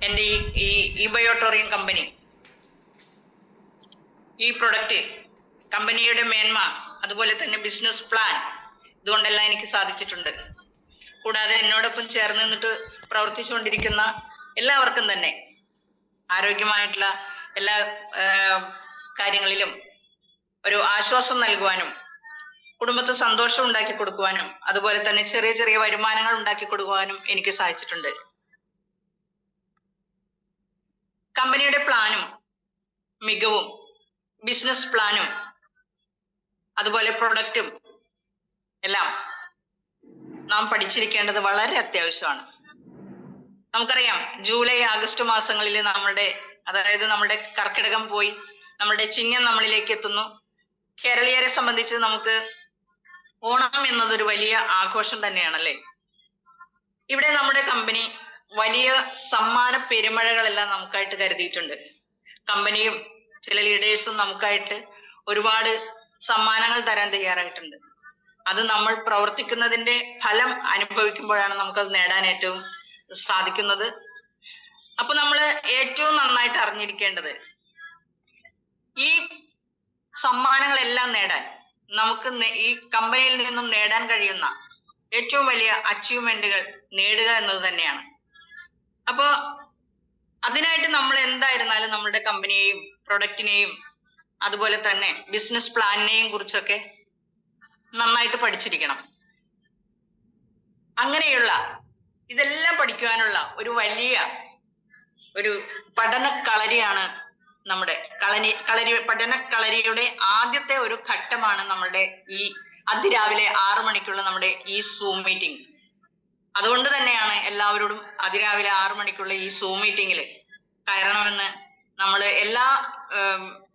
എൻ്റെ ഈ ബയോട്ടോറിയം കമ്പനി, ഈ പ്രൊഡക്റ്റ്, കമ്പനിയുടെ മേന്മ, അതുപോലെ തന്നെ ബിസിനസ് പ്ലാൻ, ഇതുകൊണ്ടെല്ലാം എനിക്ക് സാധിച്ചിട്ടുണ്ട്. കൂടാതെ എന്നോടൊപ്പം ചേർന്ന് നിന്നിട്ട് പ്രവർത്തിച്ചുകൊണ്ടിരിക്കുന്ന എല്ലാവർക്കും തന്നെ ആരോഗ്യമായിട്ടുള്ള എല്ലാ കാര്യങ്ങളിലും ഒരു ആശ്വാസം നൽകുവാനും, കുടുംബത്തെ സന്തോഷം ഉണ്ടാക്കി കൊടുക്കുവാനും, അതുപോലെ തന്നെ ചെറിയ ചെറിയ വരുമാനങ്ങൾ ഉണ്ടാക്കി കൊടുക്കുവാനും എനിക്ക് സാധിച്ചിട്ടുണ്ട്. കമ്പനിയുടെ പ്ലാനും മികവും ബിസിനസ് പ്ലാനും അതുപോലെ പ്രൊഡക്റ്റും എല്ലാം നാം പഠിച്ചിരിക്കേണ്ടത് വളരെ അത്യാവശ്യമാണ്. നമുക്കറിയാം, ജൂലൈ ആഗസ്റ്റ് മാസങ്ങളിൽ അതായത് നമ്മുടെ കർക്കിടകം പോയി നമ്മുടെ ചിങ്ങം നമ്മളിലേക്ക് എത്തുന്നു. കേരളീയരെ സംബന്ധിച്ച് നമുക്ക് ഓണം എന്നതൊരു വലിയ ആഘോഷം തന്നെയാണല്ലേ. ഇവിടെ നമ്മുടെ കമ്പനി വലിയ സമ്മാന പെരുമഴകളെല്ലാം നമുക്കായിട്ട് കരുതിയിട്ടുണ്ട്. കമ്പനിയും ചില ലീഡേഴ്സും നമുക്കായിട്ട് ഒരുപാട് സമ്മാനങ്ങൾ തരാൻ തയ്യാറായിട്ടുണ്ട്. അത് നമ്മൾ പ്രവർത്തിക്കുന്നതിന്റെ ഫലം അനുഭവിക്കുമ്പോഴാണ് നമുക്കത് നേടാൻ ഏറ്റവും സാധിക്കുന്നത്. അപ്പൊ നമ്മൾ ഏറ്റവും നന്നായിട്ട് അറിഞ്ഞിരിക്കേണ്ടത്, ഈ സമ്മാനങ്ങളെല്ലാം നേടാൻ നമുക്ക് ഈ കമ്പനിയിൽ നിന്നും നേടാൻ കഴിയുന്ന ഏറ്റവും വലിയ അച്ചീവ്മെന്റുകൾ നേടുക എന്നത് തന്നെയാണ്. അപ്പോ അതിനായിട്ട് നമ്മൾ എന്തായിരുന്നാലും നമ്മുടെ കമ്പനിയെയും പ്രൊഡക്റ്റിനെയും അതുപോലെ തന്നെ ബിസിനസ് പ്ലാനിനെയും കുറിച്ചൊക്കെ നന്നായിട്ട് പഠിച്ചിരിക്കണം. അങ്ങനെയുള്ള ഇതെല്ലാം പഠിക്കുവാനുള്ള ഒരു വലിയ ഒരു പഠന കളരിയാണ് നമ്മുടെ പഠന കളരിയുടെ ആദ്യത്തെ ഒരു ഘട്ടമാണ് നമ്മുടെ ഈ അതിരാവിലെ 6 മണിക്കുള്ള നമ്മുടെ ഈ സൂം മീറ്റിംഗ്. അതുകൊണ്ട് തന്നെയാണ് എല്ലാവരോടും അതിരാവിലെ 6 മണിക്കുള്ള ഈ സൂം മീറ്റിംഗിൽ കയറണമെന്ന് നമ്മൾ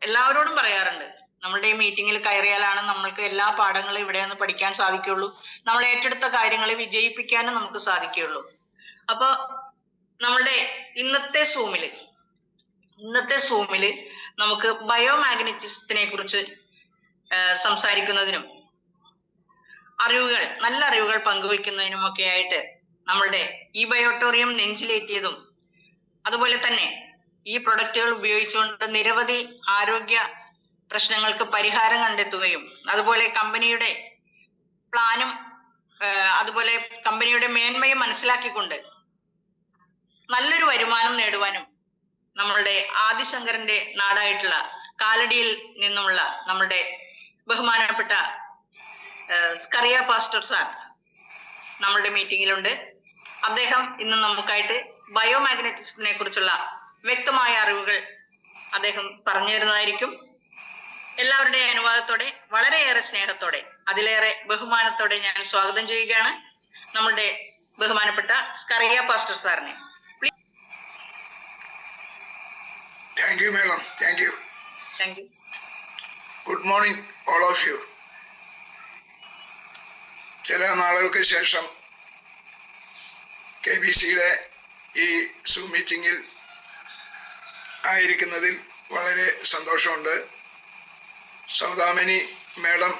എല്ലാവരോടും പറയാറുണ്ട്. നമ്മളുടെ ഈ മീറ്റിംഗിൽ കയറിയാലാണ് നമ്മൾക്ക് എല്ലാ പാഠങ്ങളും ഇവിടെ നിന്ന് പഠിക്കാൻ സാധിക്കുള്ളൂ. നമ്മൾ ഏറ്റെടുത്ത കാര്യങ്ങളെ വിജയിപ്പിക്കാനും നമുക്ക് സാധിക്കുകയുള്ളൂ. അപ്പൊ നമ്മളുടെ ഇന്നത്തെ സൂമില് നമുക്ക് ബയോമാഗ്നറ്റിസത്തിനെ കുറിച്ച് സംസാരിക്കുന്നതിനും നല്ല അറിവുകൾ പങ്കുവെക്കുന്നതിനുമൊക്കെ ആയിട്ട് നമ്മളുടെ ഈ ബയോട്ടോറിയം നെഞ്ചിലേറ്റിയതും അതുപോലെ തന്നെ ഈ പ്രൊഡക്റ്റുകൾ ഉപയോഗിച്ചുകൊണ്ട് നിരവധി ആരോഗ്യ പ്രശ്നങ്ങൾക്ക് പരിഹാരം കണ്ടെത്തുകയും അതുപോലെ കമ്പനിയുടെ പ്ലാനും അതുപോലെ കമ്പനിയുടെ മേന്മയും മനസ്സിലാക്കിക്കൊണ്ട് നല്ലൊരു വരുമാനം നേടുവാനും നമ്മളുടെ ആദിശങ്കരന്റെ നാടായിട്ടുള്ള കാലടിയിൽ നിന്നുമുള്ള നമ്മളുടെ ബഹുമാനപ്പെട്ട സ്കറിയ പാസ്റ്റർ സാർ നമ്മളുടെ മീറ്റിംഗിലുണ്ട്. അദ്ദേഹം ഇന്ന് നമുക്കായിട്ട് ബയോമാഗ്നറ്റിസത്തിനെ കുറിച്ചുള്ള വ്യക്തമായ അറിവുകൾ അദ്ദേഹം പറഞ്ഞു തരുന്നതായിരിക്കും. എല്ലാവരുടെയും അനുവാദത്തോടെ, വളരെയേറെ സ്നേഹത്തോടെ, അതിലേറെ ബഹുമാനത്തോടെ ഞാൻ സ്വാഗതം ചെയ്യുകയാണ് നമ്മളുടെ ബഹുമാനപ്പെട്ട സ്കറിയ പാസ്റ്റർ സാറിനെ. Thank you, madam. Thank you. Thank you. Good morning, all of you. ചില നാളുകൾക്ക് ശേഷം KBCയുടെ ഈ സൂം മീറ്റിംഗിൽ ആയിരിക്കുന്നതിൽ വളരെ സന്തോഷമുണ്ട്. സൗദാമിനി മാഡം,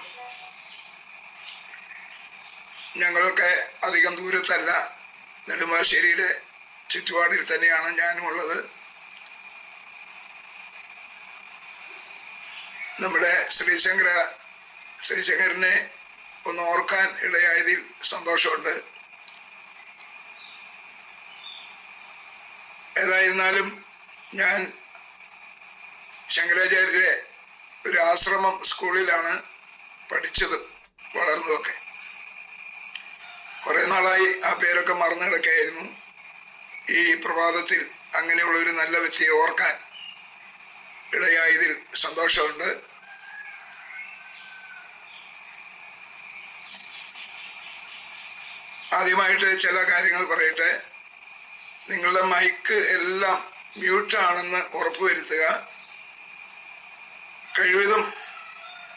ഞങ്ങളൊക്കെ അധികം ദൂരത്തല്ല, നെടുമ്പാശ്ശേരിയുടെ ചുറ്റുപാടിൽ തന്നെയാണ് ഞാനും ഉള്ളത്. നമ്മുടെ ശ്രീശങ്കരനെ ഒന്ന് ഓർക്കാൻ ഇടയായതിൽ സന്തോഷമുണ്ട്. ഏതായിരുന്നാലും ഞാൻ ശങ്കരാചാര്യരെ ഒരു ആശ്രമം സ്കൂളിലാണ് പഠിച്ചത്, വളർന്നതൊക്കെ. കുറെ നാളായി ആ പേരൊക്കെ മറന്നു കിടക്കുകയായിരുന്നു. ഈ പ്രഭാതത്തിൽ അങ്ങനെയുള്ള ഒരു നല്ല വ്യക്തിയെ ഓർക്കാൻ ഇടയായതിൽ സന്തോഷമുണ്ട്. ആദ്യമായിട്ട് ചില കാര്യങ്ങൾ പറയട്ടെ. നിങ്ങളുടെ മൈക്ക് എല്ലാം മ്യൂട്ടാണെന്ന് ഉറപ്പുവരുത്തുക. കഴിവതും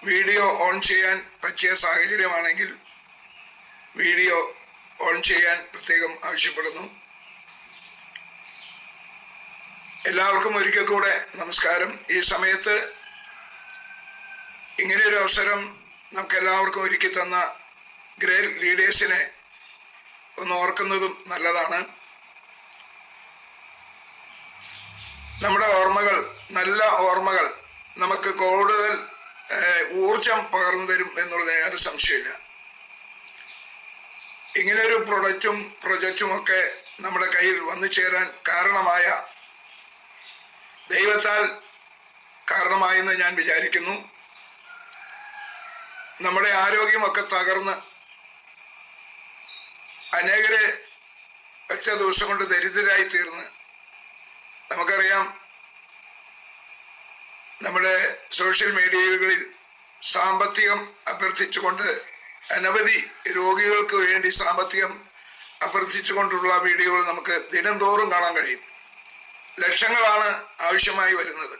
വീഡിയോ ഓൺ ചെയ്യാൻ പറ്റിയ സാഹചര്യമാണെങ്കിൽ വീഡിയോ ഓൺ ചെയ്യാൻ പ്രത്യേകം ആവശ്യപ്പെടുന്നു. എല്ലാവർക്കും ഒരിക്കൽ കൂടെ നമസ്കാരം. ഈ സമയത്ത് ഇങ്ങനെയൊരു അവസരം നമുക്ക് എല്ലാവർക്കും ഒരുക്കി തന്ന ഗ്രേറ്റ് ലീഡേഴ്സിനെ ഒന്ന് ഓർക്കുന്നതും നല്ലതാണ്. നമ്മുടെ ഓർമ്മകൾ, നല്ല ഓർമ്മകൾ നമുക്ക് കൂടുതൽ ഊർജം പകർന്നു തരും എന്നുള്ളതിന് യാതൊരു സംശയമില്ല. ഇങ്ങനെയൊരു പ്രൊജക്റ്റും ഒക്കെ നമ്മുടെ കയ്യിൽ വന്നു ചേരാൻ കാരണമായ ദൈവത്താൽ കാരണമായെന്ന് ഞാൻ വിചാരിക്കുന്നു. നമ്മുടെ ആരോഗ്യമൊക്കെ തകർന്ന് അനേകരെ ഒറ്റ ദിവസം കൊണ്ട് ദരിദ്രരായി തീർന്ന്, നമുക്കറിയാം നമ്മുടെ സോഷ്യൽ മീഡിയകളിൽ സാമ്പത്തികം അഭ്യർത്ഥിച്ചുകൊണ്ട് അനവധി രോഗികൾക്ക് വേണ്ടി സാമ്പത്തികം അഭ്യർത്ഥിച്ചുകൊണ്ടുള്ള വീഡിയോകൾ നമുക്ക് ദിനംതോറും കാണാൻ കഴിയും. ലക്ഷങ്ങളാണ് ആവശ്യമായി വരുന്നത്.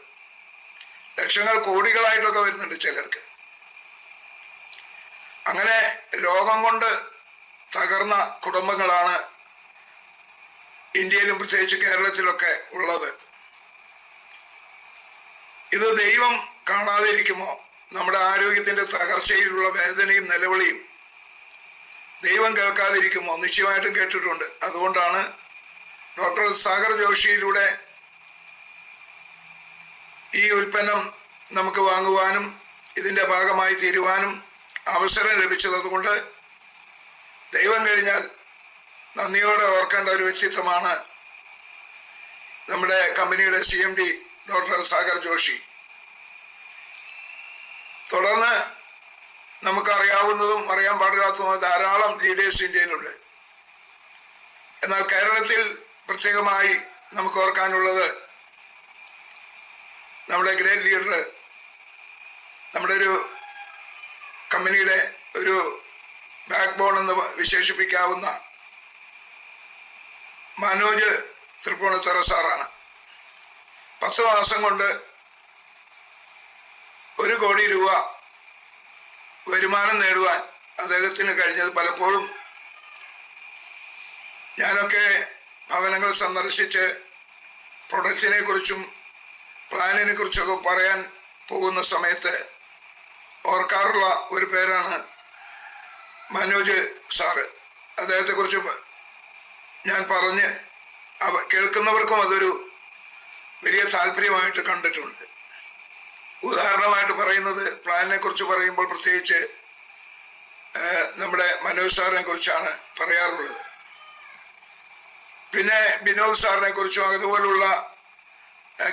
ലക്ഷങ്ങൾ കോടികളായിട്ടൊക്കെ വരുന്നുണ്ട് ചിലർക്ക്. അങ്ങനെ രോഗം കൊണ്ട് തകർന്ന കുടുംബങ്ങളാണ് ഇന്ത്യയിലും പ്രത്യേകിച്ച് കേരളത്തിലൊക്കെ ഉള്ളത്. ഇത് ദൈവം കാണാതിരിക്കുമോ? നമ്മുടെ ആരോഗ്യത്തിന്റെ തകർച്ചയിലുള്ള വേദനയും നിലവിളിയും ദൈവം കേൾക്കാതിരിക്കുമോ? നിശ്ചയമായിട്ടും കേട്ടിട്ടുണ്ട്. അതുകൊണ്ടാണ് ഡോക്ടർ സാഗർ ജോഷിയിലൂടെ ഈ ഉൽപ്പന്നം നമുക്ക് വാങ്ങുവാനും ഇതിന്റെ ഭാഗമായി തീരുവാനും അവസരം ലഭിച്ചത്. അതുകൊണ്ട് ദൈവം കഴിഞ്ഞാൽ നന്ദിയോടെ ഓർക്കേണ്ട ഒരു വ്യക്തിത്വമാണ് നമ്മുടെ കമ്പനിയുടെ CMD ഡോക്ടർ സാഗർ ജോഷി. തുടർന്ന് നമുക്കറിയാവുന്നതും അറിയാൻ പാടില്ലാത്തതുമായ ധാരാളം ലീഡേഴ്സ് ഇന്ത്യയിലുണ്ട്. എന്നാൽ കേരളത്തിൽ പ്രത്യേകമായി നമുക്ക് ഓർക്കാനുള്ളത് നമ്മുടെ ഗ്രേറ്റ് ലീഡർ, നമ്മുടെ ഒരു കമ്പനിയുടെ ഒരു ബാക്ക് ബോൺ എന്ന് വിശേഷിപ്പിക്കാവുന്ന മനോജ് തൃപ്പൂണിത്തുറ സാറാണ്. 10 മാസം കൊണ്ട് 1 കോടി രൂപ വരുമാനം നേടുവാൻ അദ്ദേഹത്തിന് കഴിഞ്ഞത്. പലപ്പോഴും ഞാനൊക്കെ ഭവനങ്ങൾ സന്ദർശിച്ച് പ്രൊഡക്റ്റിനെ കുറിച്ചും പ്ലാനിനെ കുറിച്ചൊക്കെ പറയാൻ പോകുന്ന സമയത്ത് ഓർക്കാറുള്ള ഒരു പേരാണ് മനോജ് സാറ്. അദ്ദേഹത്തെക്കുറിച്ച് ഞാൻ പറഞ്ഞ് കേൾക്കുന്നവർക്കും അതൊരു വലിയ താല്പര്യമായിട്ട് കണ്ടിട്ടുണ്ട്. ഉദാഹരണമായിട്ട് പറയുന്നത്, പ്ലാനിനെ കുറിച്ച് പറയുമ്പോൾ പ്രത്യേകിച്ച് നമ്മുടെ മനോജ് സാറിനെ കുറിച്ചാണ് പറയാറുള്ളത്. പിന്നെ വിനോദ് സാറിനെ കുറിച്ചും അതുപോലുള്ള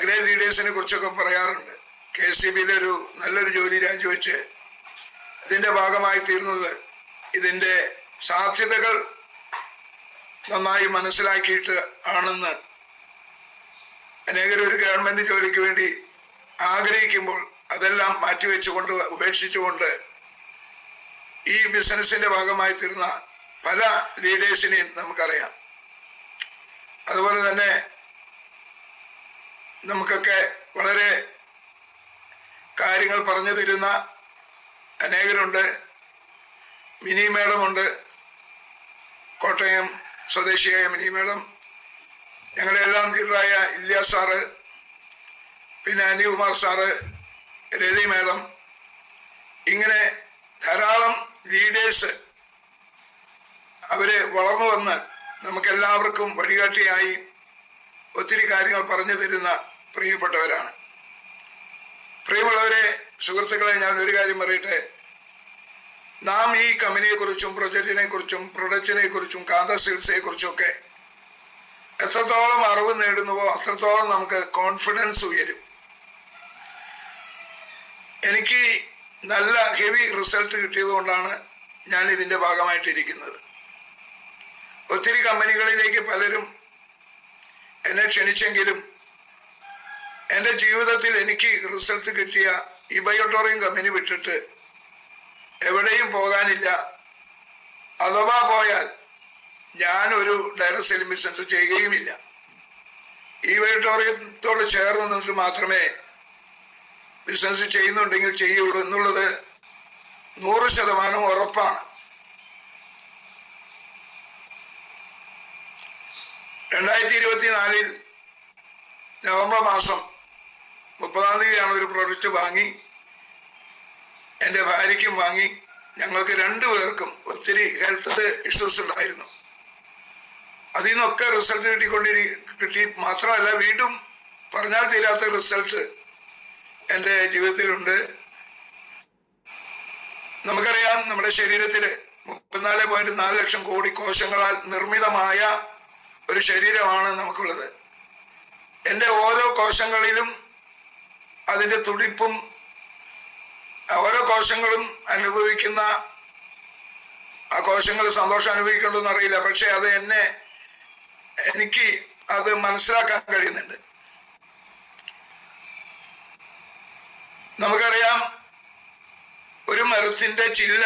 ഗ്രേറ്റ് ലീഡേഴ്സിനെ കുറിച്ചൊക്കെ പറയാറുണ്ട്. KCBയിലെ ഒരു നല്ലൊരു ജോലി രാജിവെച്ച് ഇതിന്റെ ഭാഗമായി തീർന്നത് ഇതിന്റെ സാധ്യതകൾ നന്നായി മനസ്സിലാക്കിയിട്ട് ആണെന്ന് അനേകർ ഒരു ഗവൺമെന്റ് ജോലിക്ക് വേണ്ടി ആഗ്രഹിക്കുമ്പോൾ അതെല്ലാം മാറ്റിവെച്ചുകൊണ്ട് ഉപേക്ഷിച്ചുകൊണ്ട് ഈ ബിസിനസിന്റെ ഭാഗമായി തീർന്ന പല ലീഡേഴ്സിനെയും നമുക്കറിയാം. അതുപോലെ തന്നെ നമുക്കൊക്കെ വളരെ കാര്യങ്ങൾ പറഞ്ഞു തരുന്ന അനേകരുണ്ട്. മിനി മേഡമുണ്ട്, കോട്ടയം സ്വദേശിയായ മിനി മേഡം, ഞങ്ങളുടെ എല്ലാം ലീഡറായ ഇല്യാസ് സാറ്, പിന്നെ അനികുമാർ സാറ്, രതി മേഡം, ഇങ്ങനെ ധാരാളം ലീഡേഴ്സ് അവര് വളർന്നു വന്ന് നമുക്കെല്ലാവർക്കും വഴികാട്ടിയായി ഒത്തിരി കാര്യങ്ങൾ പറഞ്ഞു തരുന്ന പ്രിയപ്പെട്ടവരാണ്. പ്രിയമുള്ളവരെ, സുഹൃത്തുക്കളെ, ഞാൻ ഒരു കാര്യം പറയട്ടെ. നാം ഈ കമ്പനിയെ കുറിച്ചും പ്രൊജക്റ്റിനെ കുറിച്ചും പ്രൊഡക്റ്റിനെ കുറിച്ചും കാന്ത സിൽസിനെ കുറിച്ചൊക്കെ എത്രത്തോളം അറിവ് നേടുന്നുവോ അത്രത്തോളം നമുക്ക് കോൺഫിഡൻസ് ഉയരും. എനിക്ക് നല്ല ഹെവി റിസൾട്ട് കിട്ടിയത് കൊണ്ടാണ് ഞാൻ ഇതിന്റെ ഭാഗമായിട്ടിരിക്കുന്നത്. ഒത്തിരി കമ്പനികളിലേക്ക് പലരും എന്നെ ക്ഷണിച്ചെങ്കിലും എൻ്റെ ജീവിതത്തിൽ എനിക്ക് റിസൾട്ട് കിട്ടിയ ഈ ബയോട്ടോറിയം കമ്പനി വിട്ടിട്ട് എവിടെയും പോകാനില്ല. അഥവാ പോയാൽ ഞാൻ ഒരു ഡയറക്റ്റ് സെല്ലിംഗ് ബിസിനസ് ചെയ്യുകയുമില്ല. ഈ ബയോട്ടോറിയത്തോട് ചേർന്ന് നിന്നിട്ട് മാത്രമേ ബിസിനസ് ചെയ്യുന്നുണ്ടെങ്കിൽ ചെയ്യുള്ളൂ എന്നുള്ളത് 100% ഉറപ്പാണ്. 2024 നവംബർ മാസം 30-ാം തീയതിയാണ് ഒരു പ്രൊഡക്റ്റ് വാങ്ങി. എൻ്റെ ഭാര്യയ്ക്കും വാങ്ങി. ഞങ്ങൾക്ക് 2 പേർക്കും ഒത്തിരി ഹെൽത്ത് ഇഷ്യൂസ് ഉണ്ടായിരുന്നു. അതിൽ നിന്നൊക്കെ റിസൾട്ട് കിട്ടി മാത്രമല്ല വീണ്ടും പറഞ്ഞാൽ തീരാത്ത റിസൾട്ട് എൻ്റെ ജീവിതത്തിലുണ്ട്. നമുക്കറിയാം, നമ്മുടെ ശരീരത്തിൽ 34.4 ലക്ഷം കോടി കോശങ്ങളാൽ നിർമ്മിതമായ ഒരു ശരീരമാണ് നമുക്കുള്ളത്. എൻ്റെ ഓരോ കോശങ്ങളിലും അതിൻ്റെ തുടിപ്പും ഓരോ കോശങ്ങളും അനുഭവിക്കുന്ന, ആ കോശങ്ങൾ സന്തോഷം അനുഭവിക്കണമെന്ന് അറിയില്ല, പക്ഷെ അത് എനിക്ക് അത് മനസ്സിലാക്കാൻ കഴിയുന്നുണ്ട്. നമുക്കറിയാം, ഒരു മരത്തിന്റെ ചില്ല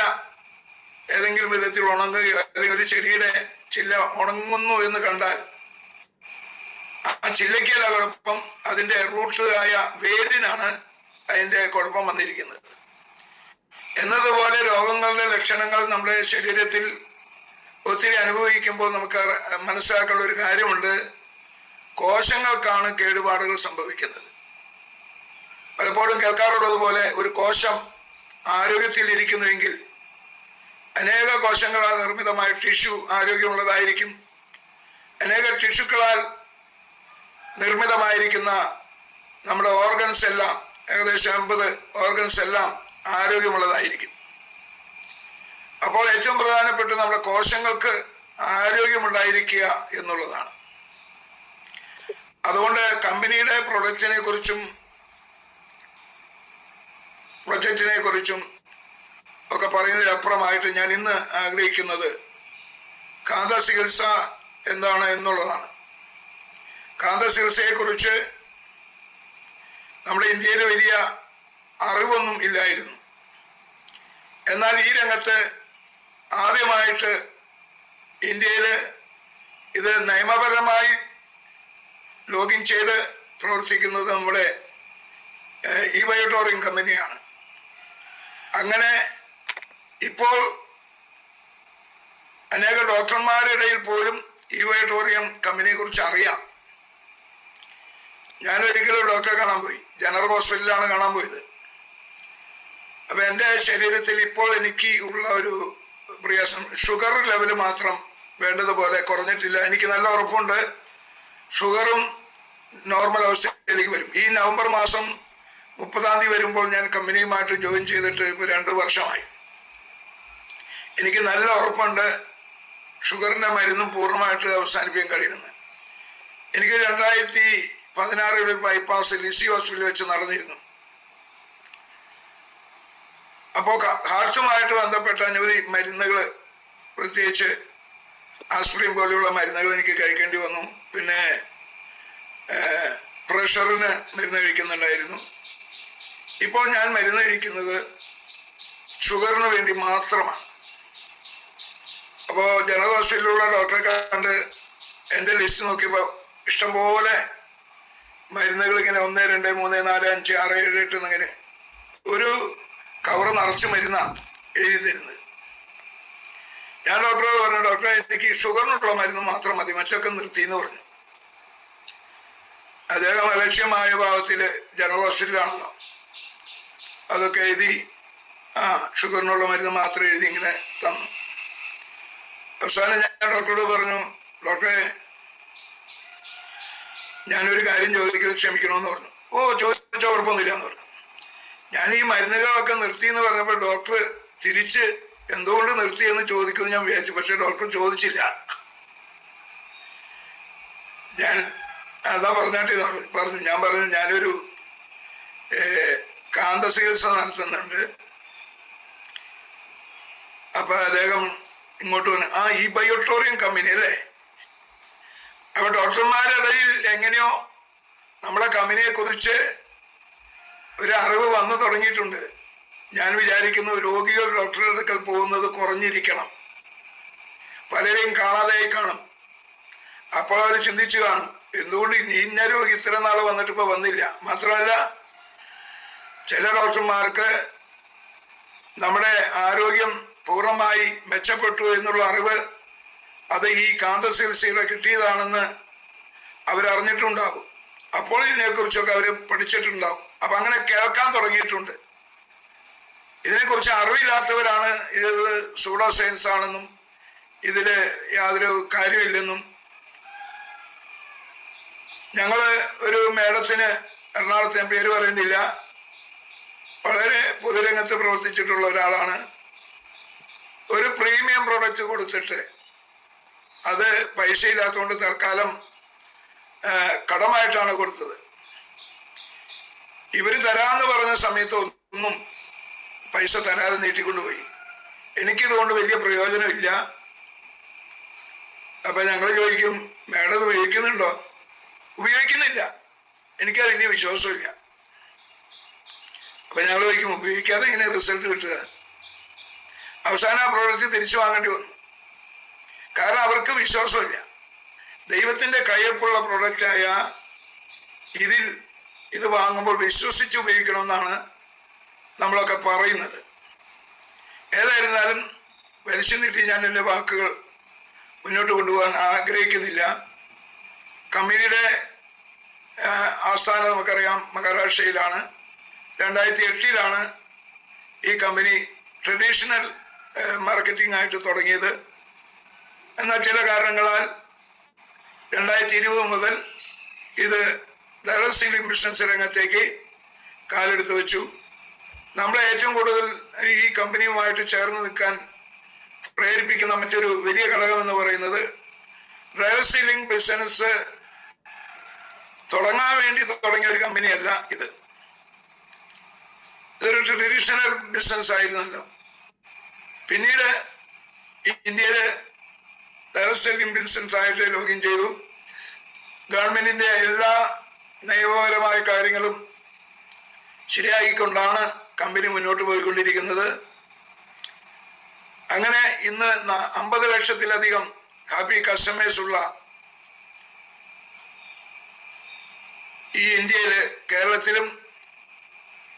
ഏതെങ്കിലും വിധത്തിൽ ഉണങ്ങുകയോ അല്ലെങ്കിൽ ഒരു ചെടിയുടെ ചില്ല ഉണങ്ങുന്നു എന്ന് കണ്ടാൽ ആ ചില്ലയ്ക്കല്ല കുഴപ്പം, അതിന്റെ റൂട്ട് ആയ വേരിനാണ് അതിന്റെ കുഴപ്പം വന്നിരിക്കുന്നത്. എന്നതുപോലെ രോഗങ്ങളുടെ ലക്ഷണങ്ങൾ നമ്മുടെ ശരീരത്തിൽ ഒത്തിരി അനുഭവിക്കുമ്പോൾ നമുക്ക് മനസ്സിലാക്കേണ്ട ഒരു കാര്യമുണ്ട്. കോശങ്ങൾക്കാണ് കേടുപാടുകൾ സംഭവിക്കുന്നത്. പലപ്പോഴും കേൾക്കാറുള്ളത് പോലെ ഒരു കോശം ആരോഗ്യത്തിൽ ഇരിക്കുന്നുവെങ്കിൽ അനേക കോശങ്ങളാൽ നിർമ്മിതമായ ടിഷ്യൂ ആരോഗ്യമുള്ളതായിരിക്കും. അനേക ടിഷ്യൂക്കളാൽ നിർമ്മിതമായിരിക്കുന്ന നമ്മുടെ ഓർഗൻസ് എല്ലാം, ഏകദേശം 50 ഓർഗൻസ് എല്ലാം ആരോഗ്യമുള്ളതായിരിക്കും. അപ്പോൾ ഏറ്റവും പ്രധാനപ്പെട്ട നമ്മുടെ കോശങ്ങൾക്ക് ആരോഗ്യമുണ്ടായിരിക്കുക എന്നുള്ളതാണ്. അതുകൊണ്ട് കമ്പനിയുടെ പ്രൊജക്റ്റിനെ കുറിച്ചും ഒക്കെ പറയുന്നതിനപ്പുറമായിട്ട് ഞാൻ ഇന്ന് ആഗ്രഹിക്കുന്നത് കാന്ത ചികിത്സ എന്താണ് എന്നുള്ളതാണ്. കാന്ത ചികിത്സയെ കുറിച്ച് നമ്മുടെ ഇന്ത്യയിൽ വലിയ അറിവൊന്നും ഇല്ലായിരുന്നു. എന്നാൽ ഈ രംഗത്ത് ആദ്യമായിട്ട് ഇന്ത്യയിൽ ഇത് നിയമപരമായി ലോഗിൻ ചെയ്ത് പ്രവർത്തിക്കുന്നത് നമ്മുടെ ബയോട്ടോറിയം കമ്പനിയാണ്. അങ്ങനെ ഇപ്പോൾ അനേക ഡോക്ടർമാരുടെ ഇടയിൽ പോലും ബയോട്ടോറിയം കമ്പനിയെ കുറിച്ച് അറിയാം. ഞാനൊരിക്കലും ഡോക്ടറെ കാണാൻ പോയി, ജനറൽ ഹോസ്പിറ്റലിലാണ് കാണാൻ പോയത്. അപ്പൊ എൻ്റെ ശരീരത്തിൽ ഇപ്പോൾ എനിക്ക് ഉള്ള ഒരു പ്രയാസം, ഷുഗർ ലെവൽ മാത്രം വേണ്ടതുപോലെ കുറഞ്ഞിട്ടില്ല. എനിക്ക് നല്ല ഉറപ്പുണ്ട് ഷുഗറും നോർമൽ അവസ്ഥയിലേക്ക് വരും. ഈ നവംബർ മാസം 30-ാം തീയതി വരുമ്പോൾ ഞാൻ കമ്പനിയുമായിട്ട് ജോയിൻ ചെയ്തിട്ട് ഇപ്പോൾ 2 വർഷമായി. എനിക്ക് നല്ല ഉറപ്പുണ്ട് ഷുഗറിന്റെ മരുന്നും പൂർണ്ണമായിട്ട് അവസാനിപ്പിക്കാൻ കഴിയുന്നത്. എനിക്ക് 2016 ബൈപ്പാസ് ലിസി ഹോസ്പിറ്റലിൽ വെച്ച് നടന്നിരുന്നു. അപ്പോൾ ഹാർട്ടുമായിട്ട് ബന്ധപ്പെട്ട അനവധി മരുന്നുകൾ, പ്രത്യേകിച്ച് ആസ്പിരിൻ പോലെയുള്ള മരുന്നുകൾ എനിക്ക് കഴിക്കേണ്ടി വന്നു. പിന്നെ പ്രഷറിന് മരുന്ന് കഴിക്കുന്നുണ്ടായിരുന്നു. ഇപ്പോൾ ഞാൻ മരുന്ന് കഴിക്കുന്നത് ഷുഗറിന് വേണ്ടി മാത്രമാണ്. അപ്പോൾ ജനറൽ ഹോസ്പിറ്റലിലുള്ള ഡോക്ടറെ കണ്ട് എൻ്റെ ലിസ്റ്റ് നോക്കിയപ്പോൾ ഇഷ്ടംപോലെ മരുന്നുകൾ ഇങ്ങനെ 1, 2, 3, 4, 5, 6, 7, 8 എന്നിങ്ങനെ ഒരു കവറ് നിറച്ച് മരുന്നാണ് എഴുതി തരുന്നത്. ഞാൻ ഡോക്ടറോട് പറഞ്ഞു, ഡോക്ടറെ എനിക്ക് ഷുഗറിനുള്ള മരുന്ന് മാത്രം മതി, മറ്റൊക്കെ നിർത്തി എന്ന് പറഞ്ഞു. അദ്ദേഹം അലക്ഷ്യമായ ഭാവത്തിൽ ജനറൽ ഹോസ്പിറ്റലാണല്ലോ, അതൊക്കെ എഴുതി ഷുഗറിനുള്ള മരുന്ന് മാത്രം എഴുതി ഇങ്ങനെ തന്നു. അവസാനം ഞാൻ ഡോക്ടറോട് പറഞ്ഞു, ഡോക്ടറെ ഞാനൊരു കാര്യം ചോദിക്കുന്നത് ക്ഷമിക്കണമെന്ന് പറഞ്ഞു. ഓ, ചോദിച്ച കുഴപ്പമൊന്നുമില്ല എന്ന് പറഞ്ഞു. ഞാൻ ഈ മരുന്നുകളൊക്കെ നിർത്തി എന്ന് പറഞ്ഞപ്പോൾ ഡോക്ടർ തിരിച്ച് എന്തുകൊണ്ട് നിർത്തിയെന്ന് ചോദിക്കുമെന്ന് ഞാൻ വിചാരിച്ചു. പക്ഷെ ഡോക്ടർ ചോദിച്ചില്ല. ഞാൻ അതാ പറഞ്ഞു. ഞാൻ പറഞ്ഞു, ഞാനൊരു കാന്ത ചികിത്സ നടത്തുന്നുണ്ട്. അപ്പൊ അദ്ദേഹം ഇങ്ങോട്ട് വന്നു, ഈ ബയോട്ടോറിയം കമ്പനി അല്ലേ? അപ്പൊ ഡോക്ടർമാരുടെ ഇടയിൽ എങ്ങനെയോ നമ്മുടെ കമ്പനിയെ കുറിച്ച് ഒരു അറിവ് വന്നു തുടങ്ങിയിട്ടുണ്ട്. ഞാൻ വിചാരിക്കുന്നു രോഗികൾ ഡോക്ടറുടെ അടുക്കൽ പോകുന്നത് കുറഞ്ഞിരിക്കണം. പലരെയും കാണാതെയായി കാണും. അപ്പോൾ അവർ ചിന്തിച്ചു കാണും, എന്തുകൊണ്ട് ഇന്ന രോഗി ഇത്ര നാൾ വന്നിട്ട് ഇപ്പൊ വന്നില്ല. മാത്രമല്ല, ചില ഡോക്ടർമാർക്ക് നമ്മുടെ ആരോഗ്യം പൂർണ്ണമായി മെച്ചപ്പെട്ടു എന്നുള്ള അറിവ് അത് ഈ കാന്ത ചികിത്സയിലൂടെ കിട്ടിയതാണെന്ന് അവരറിഞ്ഞിട്ടുണ്ടാകും. അപ്പോൾ ഇതിനെക്കുറിച്ചൊക്കെ അവർ പഠിച്ചിട്ടുണ്ടാകും. അപ്പൊ അങ്ങനെ കേൾക്കാൻ തുടങ്ങിയിട്ടുണ്ട്. ഇതിനെക്കുറിച്ച് അറിവില്ലാത്തവരാണ് ഇത് സൂഡോ സയൻസ് ആണെന്നും ഇതില് യാതൊരു കാര്യമില്ലെന്നും ഞങ്ങള് ഒരു മേഡത്തിന്, എറണാകുളത്ത് ഞാൻ പേര് പറയുന്നില്ല, വളരെ പൊതുരംഗത്ത് പ്രവർത്തിച്ചിട്ടുള്ള ഒരാളാണ്, ഒരു പ്രീമിയം പ്രൊഡക്റ്റ് കൊടുത്തിട്ട് അത് പൈസ ഇല്ലാത്തതുകൊണ്ട് തൽക്കാലം കടമായിട്ടാണ് കൊടുത്തത്. ഇവര് തരാന്ന് പറഞ്ഞ സമയത്ത് ഒന്നും പൈസ തരാതെ നീട്ടിക്കൊണ്ടുപോയി. എനിക്കിതുകൊണ്ട് വലിയ പ്രയോജനമില്ല. അപ്പൊ ഞങ്ങൾ ചോദിക്കും, മേഡം ഇത് ഉപയോഗിക്കുന്നുണ്ടോ? ഉപയോഗിക്കുന്നില്ല, എനിക്കത് വലിയ വിശ്വാസമില്ല. അപ്പൊ ഞങ്ങൾ ചോദിക്കും, ഉപയോഗിക്കാതെ ഇങ്ങനെ റിസൾട്ട് കിട്ടുക? അവസാനം ആ പ്രോഡക്റ്റ് തിരിച്ചു വാങ്ങേണ്ടി വന്നു. കാരണം അവർക്ക് വിശ്വാസമില്ല. ദൈവത്തിന്റെ കയ്യൊപ്പുള്ള പ്രൊഡക്റ്റായ ഇത് വാങ്ങുമ്പോൾ വിശ്വസിച്ച് ഉപയോഗിക്കണമെന്നാണ് നമ്മളൊക്കെ പറയുന്നത്. ഏതായിരുന്നാലും വലിച്ചു നീട്ടി ഞാൻ എൻ്റെ വാക്കുകൾ മുന്നോട്ട് കൊണ്ടുപോകാൻ ആഗ്രഹിക്കുന്നില്ല. കമ്പനിയുടെ ആസ്ഥാനം നമുക്കറിയാം മഹാരാഷ്ട്രയിലാണ്. 2008 ഈ കമ്പനി ട്രഡീഷണൽ മാർക്കറ്റിംഗ് ആയിട്ട് തുടങ്ങിയത്. എന്നാൽ ചില കാരണങ്ങളാൽ 2020 മുതൽ ഇത് ഡയറക്ട് സെയിലിംഗ് ബിസിനസ് രംഗത്തേക്ക് കാലെടുത്ത് വെച്ചു. നമ്മളെ ഏറ്റവും കൂടുതൽ ഈ കമ്പനിയുമായിട്ട് ചേർന്ന് നിൽക്കാൻ പ്രേരിപ്പിക്കുന്ന മറ്റൊരു വലിയ ഘടകം എന്ന് പറയുന്നത്, ഡയറക്ട് സെയിലിംഗ് ബിസിനസ് തുടങ്ങാൻ വേണ്ടി തുടങ്ങിയ ഒരു കമ്പനിയല്ല ഇത്. ഇതൊരു ട്രഡീഷണൽ ബിസിനസ് ആയിരുന്നല്ലോ. പിന്നീട് ഇന്ത്യയില് ഡയറക്ട് സെയിലിംഗ് ബിസിനസ് ആയിട്ട് ലോഗിൻ ചെയ്തു. ഗവൺമെന്റിന്റെ എല്ലാ നിയമപരമായ കാര്യങ്ങളും ശരിയാക്കിക്കൊണ്ടാണ് കമ്പനി മുന്നോട്ട് പോയിക്കൊണ്ടിരിക്കുന്നത്. അങ്ങനെ ഇന്ന് 50 ലക്ഷത്തിലധികം ഹാപ്പി കസ്റ്റമേഴ്സ് ഉള്ള ഈ ഇന്ത്യയില്, കേരളത്തിലും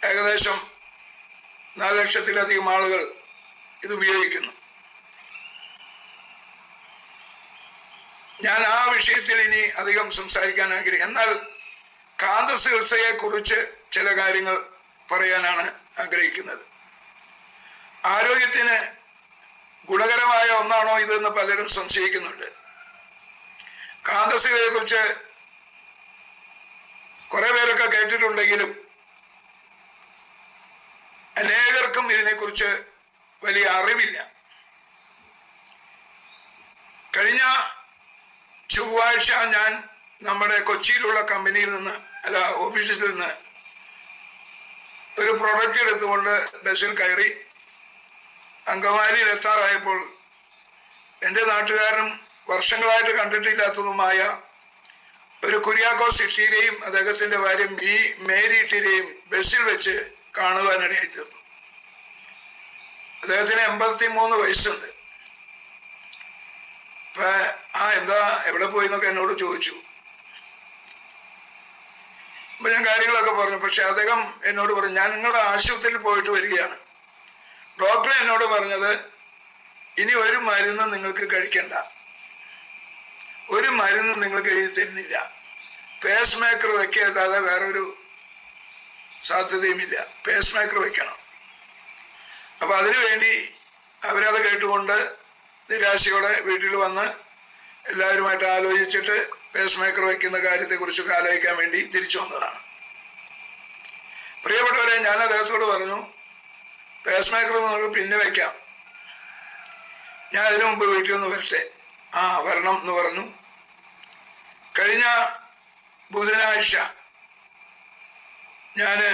ഏകദേശം 4 ലക്ഷത്തിലധികം ആളുകൾ ഇത് ഉപയോഗിക്കുന്നു. ഞാൻ ആ വിഷയത്തിൽ ഇനി അധികം സംസാരിക്കാൻ ആഗ്രഹിക്കും. എന്നാൽ കാന്ത ചികിത്സയെ കുറിച്ച് ചില കാര്യങ്ങൾ പറയാനാണ് ആഗ്രഹിക്കുന്നത്. ആരോഗ്യത്തിന് ഗുണകരമായ ഒന്നാണോ ഇതെന്ന് പലരും സംശയിക്കുന്നുണ്ട്. കാന്ത ചികിത്സയെ കുറിച്ച് കുറെ പേരൊക്കെ കേട്ടിട്ടുണ്ടെങ്കിലും അനേകർക്കും ഇതിനെക്കുറിച്ച് വലിയ അറിവില്ല. കഴിഞ്ഞ ചൊവ്വാഴ്ച ഞാൻ നമ്മുടെ കൊച്ചിയിലുള്ള കമ്പനിയിൽ നിന്ന്, ഓഫീസിൽ നിന്ന് ഒരു പ്രൊഡക്റ്റ് എടുത്തുകൊണ്ട് ബസ്സിൽ കയറി അങ്കമാലിയിൽ എത്താറായപ്പോൾ എൻ്റെ നാട്ടുകാരനും വർഷങ്ങളായിട്ട് കണ്ടിട്ടില്ലാത്തതുമായ ഒരു കുര്യാക്കോസ് ഇട്ടീരെയും അദ്ദേഹത്തിന്റെ ഭാര്യ മേരി ഇട്ടീരെയും ബസ്സിൽ വെച്ച് കാണുവാനിടയായി തീർന്നു. അദ്ദേഹത്തിന് 83 വയസ്സുണ്ട്. എന്താ എവിടെ പോയി എന്നൊക്കെ എന്നോട് ചോദിച്ചു. അപ്പൊ ഞാൻ കാര്യങ്ങളൊക്കെ പറഞ്ഞു. പക്ഷെ അദ്ദേഹം എന്നോട് പറഞ്ഞു, ഞാൻ നിങ്ങളുടെ ആശുപത്രിയിൽ പോയിട്ട് വരികയാണ്. ഡോക്ടർ എന്നോട് പറഞ്ഞത്, ഇനി ഒരു മരുന്ന് നിങ്ങൾക്ക് കഴിക്കണ്ട, ഒരു മരുന്ന് നിങ്ങൾക്ക് എഴുതി തരുന്നില്ല, പേസ് മേക്കർ വെക്കല്ലാതെ വേറൊരു സാധ്യതയുമില്ല, പേസ് മേക്കർ വെക്കണം. അപ്പൊ അതിനുവേണ്ടി അവരത് കേട്ടുകൊണ്ട് നിരാശയോടെ വീട്ടിൽ വന്ന് എല്ലാവരുമായിട്ട് ആലോചിച്ചിട്ട് പേസ് മേക്കർ വയ്ക്കുന്ന കാര്യത്തെക്കുറിച്ചൊക്കെ ആലോചിക്കാൻ വേണ്ടി തിരിച്ചു വന്നതാണ്. പ്രിയപ്പെട്ടവരെ, ഞാൻ അദ്ദേഹത്തോട് പറഞ്ഞു, പേസ് മേക്കർ നമുക്ക് പിന്നെ വയ്ക്കാം, ഞാൻ അതിനു മുമ്പ് വീട്ടിൽ നിന്ന് വരട്ടെ. വരണം എന്ന് പറഞ്ഞു. കഴിഞ്ഞ ബുധനാഴ്ച ഞാന്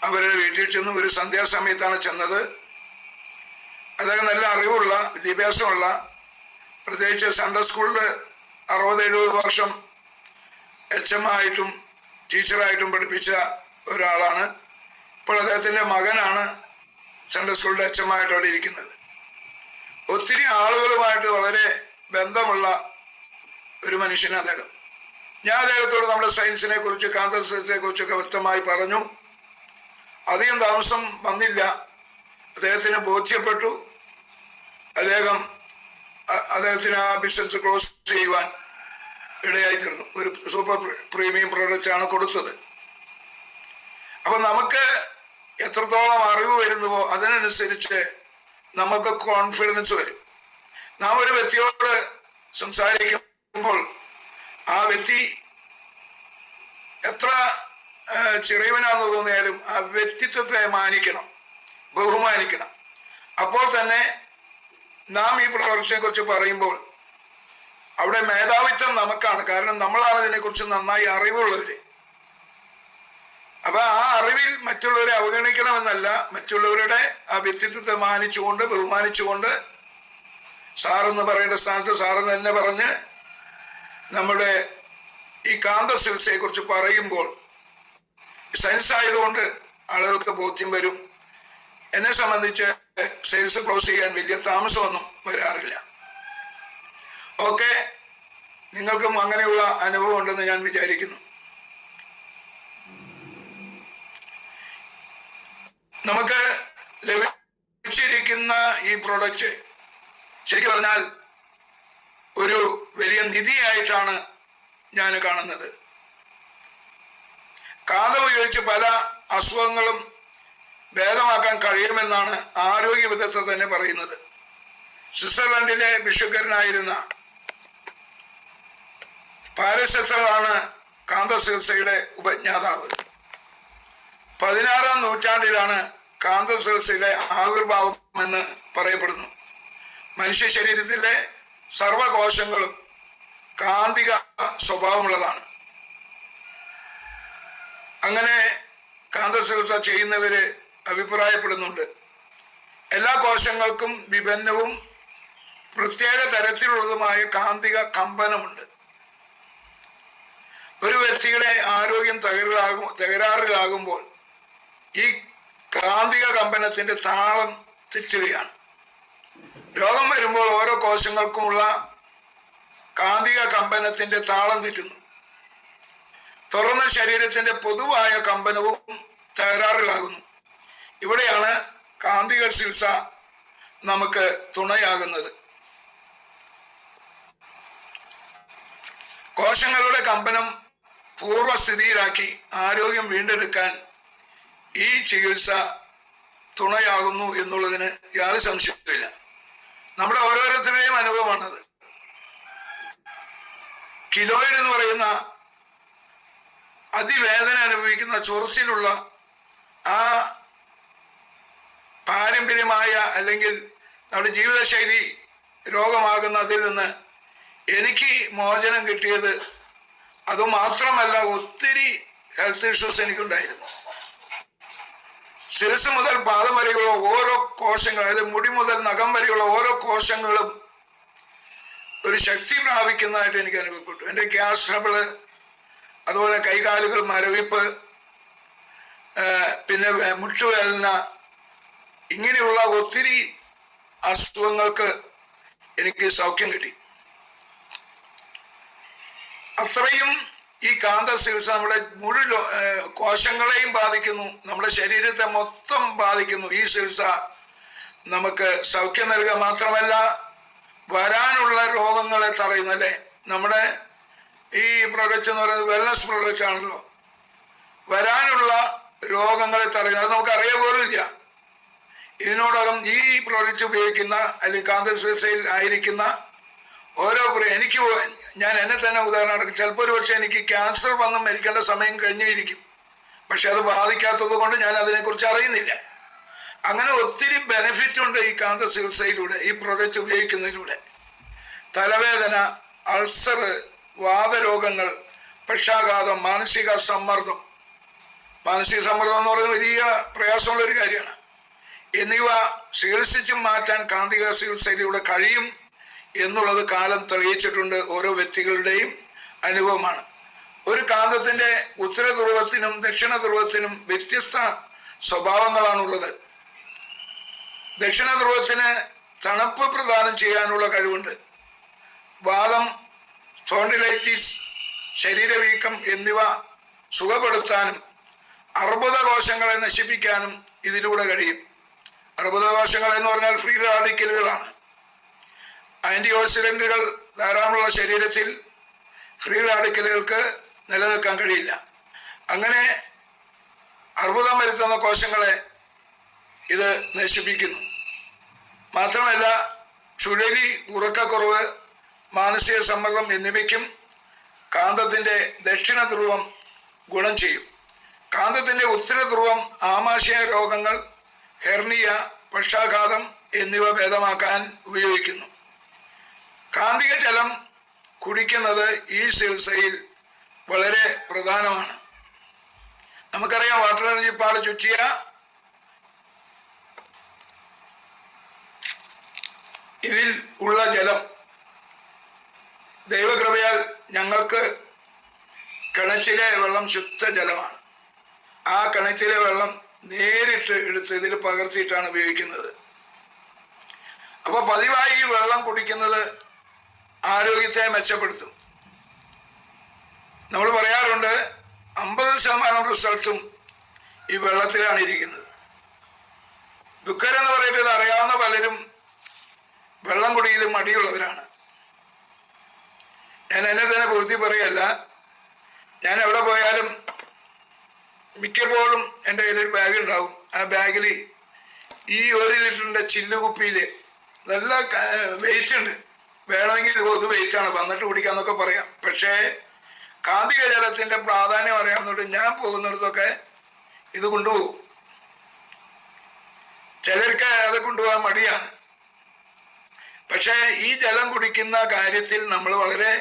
അവരുടെ വീട്ടിൽ ചെന്നു. ഒരു സന്ധ്യാസമയത്താണ് ചെന്നത്. അദ്ദേഹം നല്ല അറിവുള്ള, വിദ്യാഭ്യാസമുള്ള, പ്രത്യേകിച്ച് സൺഡേ സ്കൂളിൽ 60-70 വർഷം HM ആയിട്ടും ടീച്ചറായിട്ടും പഠിപ്പിച്ച ഒരാളാണ്. ഇപ്പോൾ അദ്ദേഹത്തിന്റെ മകനാണ് സൺഡേ സ്കൂളിലെ HM ആയിട്ട് അവിടെ ഇരിക്കുന്നത്. ഒത്തിരി ആളുകളുമായിട്ട് വളരെ ബന്ധമുള്ള ഒരു മനുഷ്യനാണ് അദ്ദേഹം. ഞാൻ അദ്ദേഹത്തോട് നമ്മുടെ സയൻസിനെ കുറിച്ച്, കാന്തസയൻസിനെ കുറിച്ചൊക്കെ വ്യക്തമായി പറഞ്ഞു. അധികം താമസം വന്നില്ല, അദ്ദേഹത്തിന് ബോധ്യപ്പെട്ടു. അദ്ദേഹത്തിന് ആ ബിസിനസ് ക്ലോസ് ചെയ്യുവാൻ ഇടയായി തീർന്നു. ഒരു സൂപ്പർ പ്രീമിയം പ്രോഡക്റ്റ് ആണ് കൊടുത്തത്. അപ്പൊ നമുക്ക് എത്രത്തോളം അറിവ് വരുന്നുവോ അതിനനുസരിച്ച് നമുക്ക് കോൺഫിഡൻസ് വരും. നാം ഒരു വ്യക്തിയോട് സംസാരിക്കുമ്പോൾ ആ വ്യക്തി എത്ര ചെറിയവനാന്ന് തോന്നിയാലും ആ വ്യക്തിത്വത്തെ മാനിക്കണം, ബഹുമാനിക്കണം. അപ്പോൾ തന്നെ നാം ഈ പ്രവർത്തനത്തെ കുറിച്ച് പറയുമ്പോൾ അവിടെ മേധാവിത്വം നമുക്കാണ്. കാരണം നമ്മളാണ് ഇതിനെക്കുറിച്ച് നന്നായി അറിവുള്ളവര്. അപ്പൊ ആ അറിവിൽ മറ്റുള്ളവരെ അവഗണിക്കണമെന്നല്ല, മറ്റുള്ളവരുടെ ആ വ്യക്തിത്വത്തെ മാനിച്ചുകൊണ്ട് ബഹുമാനിച്ചുകൊണ്ട് സാറെന്ന് പറയേണ്ട സ്ഥാനത്ത് സാറെന്ന് തന്നെ പറഞ്ഞ് നമ്മുടെ ഈ കാന്ത ചികിത്സയെ കുറിച്ച് പറയുമ്പോൾ സയൻസ് ആയതുകൊണ്ട് ആളുകൾക്ക് ബോധ്യം വരും. എന്നെ സംബന്ധിച്ച് സെയിൽസ് ക്ലോസ് ചെയ്യാൻ വലിയ താമസമൊന്നും വരാറില്ല. ഓക്കെ, നിങ്ങൾക്കും അങ്ങനെയുള്ള അനുഭവം ഉണ്ടെന്ന് ഞാൻ വിചാരിക്കുന്നു. നമുക്ക് ലഭിച്ചിരിക്കുന്ന ഈ പ്രോഡക്റ്റ് ശരിക്കും പറഞ്ഞാൽ ഒരു വലിയ നിധിയായിട്ടാണ് ഞാൻ കാണുന്നത്. കാന്ത ഉപയോഗിച്ച് പല അസുഖങ്ങളും ഭേദമാക്കാൻ കഴിയുമെന്നാണ് ആരോഗ്യ വിദഗ്ധർ തന്നെ പറയുന്നത്. സ്വിറ്റ്സർലൻഡിലെ ഭിഷുക്കരനായിരുന്ന പാരസെസറാണ് കാന്ത ചികിത്സയുടെ ഉപജ്ഞാതാവ്. 16-ാം നൂറ്റാണ്ടിലാണ് കാന്ത ചികിത്സയുടെ ആവിർഭാവം എന്ന് പറയപ്പെടുന്നു. മനുഷ്യ ശരീരത്തിലെ സർവകോശങ്ങളും കാന്തിക സ്വഭാവമുള്ളതാണ്. അങ്ങനെ കാന്ത ചികിത്സ ചെയ്യുന്നവര് അഭിപ്രായപ്പെടുന്നുണ്ട്, എല്ലാ കോശങ്ങൾക്കും വിഭിന്നവും പ്രത്യേക തരത്തിലുള്ളതുമായ കാന്തിക കമ്പനമുണ്ട്. ഒരു വ്യക്തിയുടെ ആരോഗ്യം തകരാറിലാകുമ്പോൾ ഈ കാന്തിക കമ്പനത്തിന്റെ താളം തെറ്റുകയാണ്. രോഗം വരുമ്പോൾ ഓരോ കോശങ്ങൾക്കുമുള്ള കാന്തിക കമ്പനത്തിന്റെ താളം തെറ്റുന്നു. തുറന്ന ശരീരത്തിന്റെ പൊതുവായ കമ്പനവും തകരാറിലാകുന്നു. ഇവിടെയാണ് കാന്തിക ചികിത്സ നമുക്ക് തുണയാകുന്നത്. കോശങ്ങളുടെ കമ്പനം പൂർവ്വസ്ഥിതിയിലാക്കി ആരോഗ്യം വീണ്ടെടുക്കാൻ ഈ ചികിത്സ തുണയാകുന്നു എന്നുള്ളതിന് യാതൊരു സംശയവുമില്ല. നമ്മുടെ ഓരോരുത്തരുടെയും അനുഭവമാണത്. കിലോയിഡ് എന്ന് പറയുന്ന അതിവേദന അനുഭവിക്കുന്ന ചൊറിച്ചിലുള്ള ആ പാരമ്പര്യമായ അല്ലെങ്കിൽ നമ്മുടെ ജീവിതശൈലി രോഗമാകുന്ന അതിൽ നിന്ന് എനിക്ക് മോചനം കിട്ടിയത് അതുമാത്രമല്ല, ഒത്തിരി ഹെൽത്ത് ഇഷ്യൂസ് എനിക്കുണ്ടായിരുന്നു. ശിരസ് മുതൽ പാദം വരെയുള്ള ഓരോ കോശങ്ങൾ, അതായത് മുടി മുതൽ നഖം വരെയുള്ള ഓരോ കോശങ്ങളും ഒരു ശക്തി പ്രാപിക്കുന്നതായിട്ട് എനിക്ക് അനുഭവപ്പെട്ടു. എൻ്റെ ഗ്യാസ് ട്രബിള്, അതുപോലെ കൈകാലുകൾ മരവിപ്പ്, പിന്നെ മുട്ടുവേദന, ഇങ്ങനെയുള്ള ഒത്തിരി അസുഖങ്ങൾക്ക് എനിക്ക് സൗഖ്യം കിട്ടി. അത്രയും ഈ കാന്ത ചികിത്സ നമ്മുടെ മുഴുവൻ കോശങ്ങളെയും ബാധിക്കുന്നു, നമ്മുടെ ശരീരത്തെ മൊത്തം ബാധിക്കുന്നു. ഈ ചികിത്സ നമുക്ക് സൗഖ്യം നൽകുക മാത്രമല്ല, വരാനുള്ള രോഗങ്ങളെ തടയുന്നു. അല്ലേ, നമ്മുടെ ഈ പ്രൊഡക്റ്റ് എന്ന് പറയുന്നത് വെൽനസ് പ്രൊഡക്റ്റ് ആണല്ലോ. വരാനുള്ള രോഗങ്ങളെ തടയുന്നു. അത് നമുക്ക് അറിയാൻ പോലും ഇല്ല. ഇതിനോടകം ഈ പ്രോഡക്റ്റ് ഉപയോഗിക്കുന്ന അല്ലെങ്കിൽ കാന്ത ചികിത്സയിൽ ആയിരിക്കുന്ന ഓരോ ഞാൻ എന്നെ തന്നെ ഉദാഹരണം, ചിലപ്പോൾ ഒരു പക്ഷെ എനിക്ക് ക്യാൻസർ വന്ന് മരിക്കേണ്ട സമയം കഴിഞ്ഞിരിക്കും, പക്ഷെ അത് ബാധിക്കാത്തത് കൊണ്ട് ഞാൻ അതിനെക്കുറിച്ച് അറിയുന്നില്ല. അങ്ങനെ ഒത്തിരി ബെനിഫിറ്റ് ഉണ്ട് ഈ കാന്ത ചികിത്സയിലൂടെ, ഈ പ്രോഡക്റ്റ് ഉപയോഗിക്കുന്നതിലൂടെ. തലവേദന, അൾസർ, വാതരോഗങ്ങൾ, പക്ഷാഘാതം, മാനസിക സമ്മർദ്ദം എന്ന് പറയുന്നത് വലിയ പ്രയാസമുള്ള ഒരു കാര്യമാണ്. എന്നിവ ചികിത്സിച്ച് മാറ്റാൻ കാന്തിക ചികിത്സയിലൂടെ കഴിയും എന്നുള്ളത് കാലം തെളിയിച്ചിട്ടുണ്ട്. ഓരോ വ്യക്തികളുടെയും അനുഭവമാണ്. ഒരു കാന്തത്തിന്റെ ഉത്തര ധ്രുവത്തിനും ദക്ഷിണ ധ്രുവത്തിനും വ്യത്യസ്ത സ്വഭാവങ്ങളാണുള്ളത്. ദക്ഷിണ ധ്രുവത്തിന് തണുപ്പ് പ്രദാനം ചെയ്യാനുള്ള കഴിവുണ്ട്. വാദം, സ്പോണ്ടിലൈറ്റിസ്, ശരീരവീക്കം എന്നിവ സുഖപ്പെടുത്താനും അർബുദ കോശങ്ങളെ നശിപ്പിക്കാനും ഇതിലൂടെ കഴിയും. അർബുദ കോശങ്ങൾ എന്ന് പറഞ്ഞാൽ ഫ്രീ റാഡിക്കലുകളാണ്. ആന്റി ഓക്സിഡന്റുകൾ ധാരാളമുള്ള ശരീരത്തിൽ ഫ്രീ റാഡിക്കലുകൾക്ക് നിലനിൽക്കാൻ കഴിയില്ല. അങ്ങനെ അർബുദം വരുത്തുന്ന കോശങ്ങളെ ഇത് നശിപ്പിക്കുന്നു. മാത്രമല്ല, ചുഴലി, ഉറക്കക്കുറവ്, മാനസിക സമ്മർദ്ദം എന്നിവയ്ക്കും കാന്തത്തിന്റെ ദക്ഷിണ ധ്രുവം ഗുണം ചെയ്യും. കാന്തത്തിന്റെ ഉത്തര ധ്രുവം ആമാശയ രോഗങ്ങൾ, ഹെർണിയ, പക്ഷാഘാതം എന്നിവ ഭേദമാക്കാൻ ഉപയോഗിക്കുന്നു. കാന്തിക ജലം കുടിക്കുന്നത് ഈ ചികിത്സയിൽ വളരെ പ്രധാനമാണ്. നമുക്കറിയാം, വാട്ടർ എനർജി പാട് ചുറ്റിയ ഇതിൽ ഉള്ള ജലം ദൈവകൃപയാൽ ഞങ്ങൾക്ക് കിണറ്റിലെ വെള്ളം ശുദ്ധജലമാണ്. ആ കിണറ്റിലെ വെള്ളം നേരിട്ട് എടുത്ത് ഇതിൽ പകർത്തിയിട്ടാണ് ഉപയോഗിക്കുന്നത്. അപ്പൊ പതിവായി ഈ വെള്ളം കുടിക്കുന്നത് ആരോഗ്യത്തെ മെച്ചപ്പെടുത്തും. നമ്മൾ പറയാറുണ്ട് 50% റിസൾട്ടും ഈ വെള്ളത്തിലാണ് ഇരിക്കുന്നത്. ദുഃഖരെന്ന് പറയുന്നത് അറിയാവുന്ന പലരും വെള്ളം കുടിയിലും മടിയുള്ളവരാണ്. ഞാൻ എന്നെ തന്നെ പൂഴ്ത്തി പറയല്ല. ഞാൻ എവിടെ പോയാലും മിക്കപ്പോഴും എൻ്റെ കയ്യിലൊരു ബാഗ് ഉണ്ടാവും. ആ ബാഗിൽ ഈ 1 ലിറ്ററിൻ്റെ ചില്ലുകുപ്പിയിൽ നല്ല വെയിറ്റ് ഉണ്ട്. വേണമെങ്കിൽ ഇത് വെയിറ്റാണ്, വന്നിട്ട് കുടിക്കാന്നൊക്കെ പറയാം. പക്ഷേ കാന്തിക ജലത്തിൻ്റെ പ്രാധാന്യം അറിയാവുന്നതുകൊണ്ട് ഞാൻ പോകുന്നിടത്തൊക്കെ ഇത് കൊണ്ടുപോകും. ചിലർക്ക് അത് കൊണ്ടുപോകാൻ മടിയാണ്. പക്ഷേ ഈ ജലം കുടിക്കുന്ന കാര്യത്തിൽ നമ്മൾ വളരെ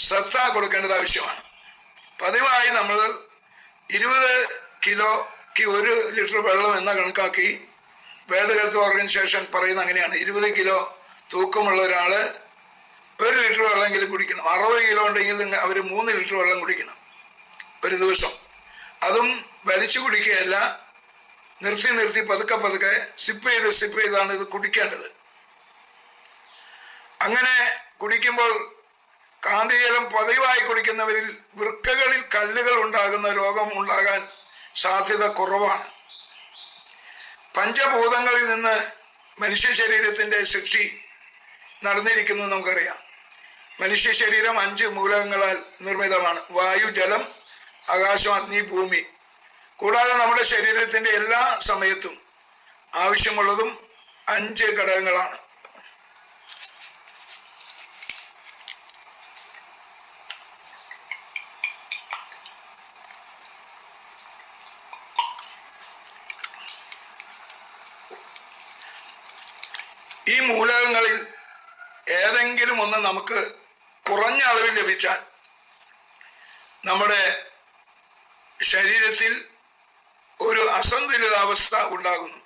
ശ്രദ്ധ കൊടുക്കേണ്ടത് ആവശ്യമാണ്. പതിവായി നമ്മൾ 20 കിലോയ്ക്ക് 1 ലിറ്റർ വെള്ളം എന്ന കണക്കാക്കി വേൾഡ് ഹെൽത്ത് ഓർഗനൈസേഷൻ പറയുന്ന അങ്ങനെയാണ്. 20 കിലോ തൂക്കമുള്ള ഒരാൾ 1 ലിറ്റർ വെള്ളമെങ്കിലും കുടിക്കണം. 60 കിലോ ഉണ്ടെങ്കിൽ അവർ 3 ലിറ്റർ വെള്ളം കുടിക്കണം ഒരു ദിവസം. അതും വലിച്ചു കുടിക്കുകയല്ല, നിർത്തി പതുക്കെ സിപ്പ് ചെയ്താണ് ഇത് കുടിക്കേണ്ടത്. അങ്ങനെ കുടിക്കുമ്പോൾ കാന്തിജലം പതിവായി കുടിക്കുന്നവരിൽ വൃക്കകളിൽ കല്ലുകൾ ഉണ്ടാകുന്ന രോഗം ഉണ്ടാകാൻ സാധ്യത കുറവാണ്. പഞ്ചഭൂതങ്ങളിൽ നിന്ന് മനുഷ്യ ശരീരത്തിന്റെ സൃഷ്ടി നടന്നിരിക്കുന്നു നമുക്കറിയാം. മനുഷ്യ ശരീരം 5 മൂലകങ്ങളാൽ നിർമ്മിതമാണ്: വായു, ജലം, ആകാശം, അഗ്നി, ഭൂമി. കൂടാതെ നമ്മുടെ ശരീരത്തിന്റെ എല്ലാ സമയത്തും ആവശ്യമുള്ളതും 5 ഘടകങ്ങളാണ്. ഈ മൂലകങ്ങളിൽ ഏതെങ്കിലും ഒന്ന് നമുക്ക് കുറഞ്ഞ അളവിൽ ലഭിച്ചാൽ നമ്മുടെ ശരീരത്തിൽ ഒരു അസന്തുലിതാവസ്ഥ ഉണ്ടാകുന്നു.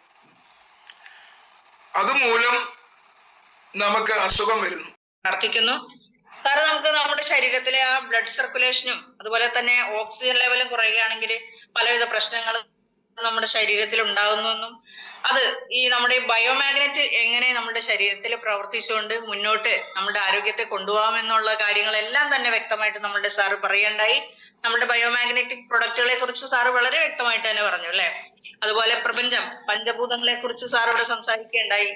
അതുമൂലം നമുക്ക് അസുഖം വരുന്നു. പ്രാർത്ഥിക്കുന്നു. സാറ്, നമുക്ക് നമ്മുടെ ശരീരത്തിലെ ആ ബ്ലഡ് സർക്കുലേഷനും അതുപോലെ തന്നെ ഓക്സിജൻ ലെവലും കുറയുകയാണെങ്കിൽ പലവിധ പ്രശ്നങ്ങളും നമ്മുടെ ശരീരത്തിൽ ഉണ്ടാകുന്നു. അത് ഈ നമ്മുടെ ബയോമാഗ്നറ്റ് എങ്ങനെ നമ്മുടെ ശരീരത്തിൽ പ്രവർത്തിച്ചുകൊണ്ട് മുന്നോട്ട് നമ്മുടെ ആരോഗ്യത്തെ കൊണ്ടുപോകാമെന്നുള്ള കാര്യങ്ങളെല്ലാം തന്നെ വ്യക്തമായിട്ട് നമ്മുടെ സാറ് പറയണ്ടായി. നമ്മുടെ ബയോമാഗ്നറ്റിക് പ്രൊഡക്റ്റുകളെ കുറിച്ച് സാറ് വളരെ വ്യക്തമായിട്ട് തന്നെ പറഞ്ഞു അല്ലെ. അതുപോലെ പ്രപഞ്ചം, പഞ്ചഭൂതങ്ങളെ കുറിച്ച് സാർ ഇവിടെ സംസാരിക്കുകയുണ്ടായി.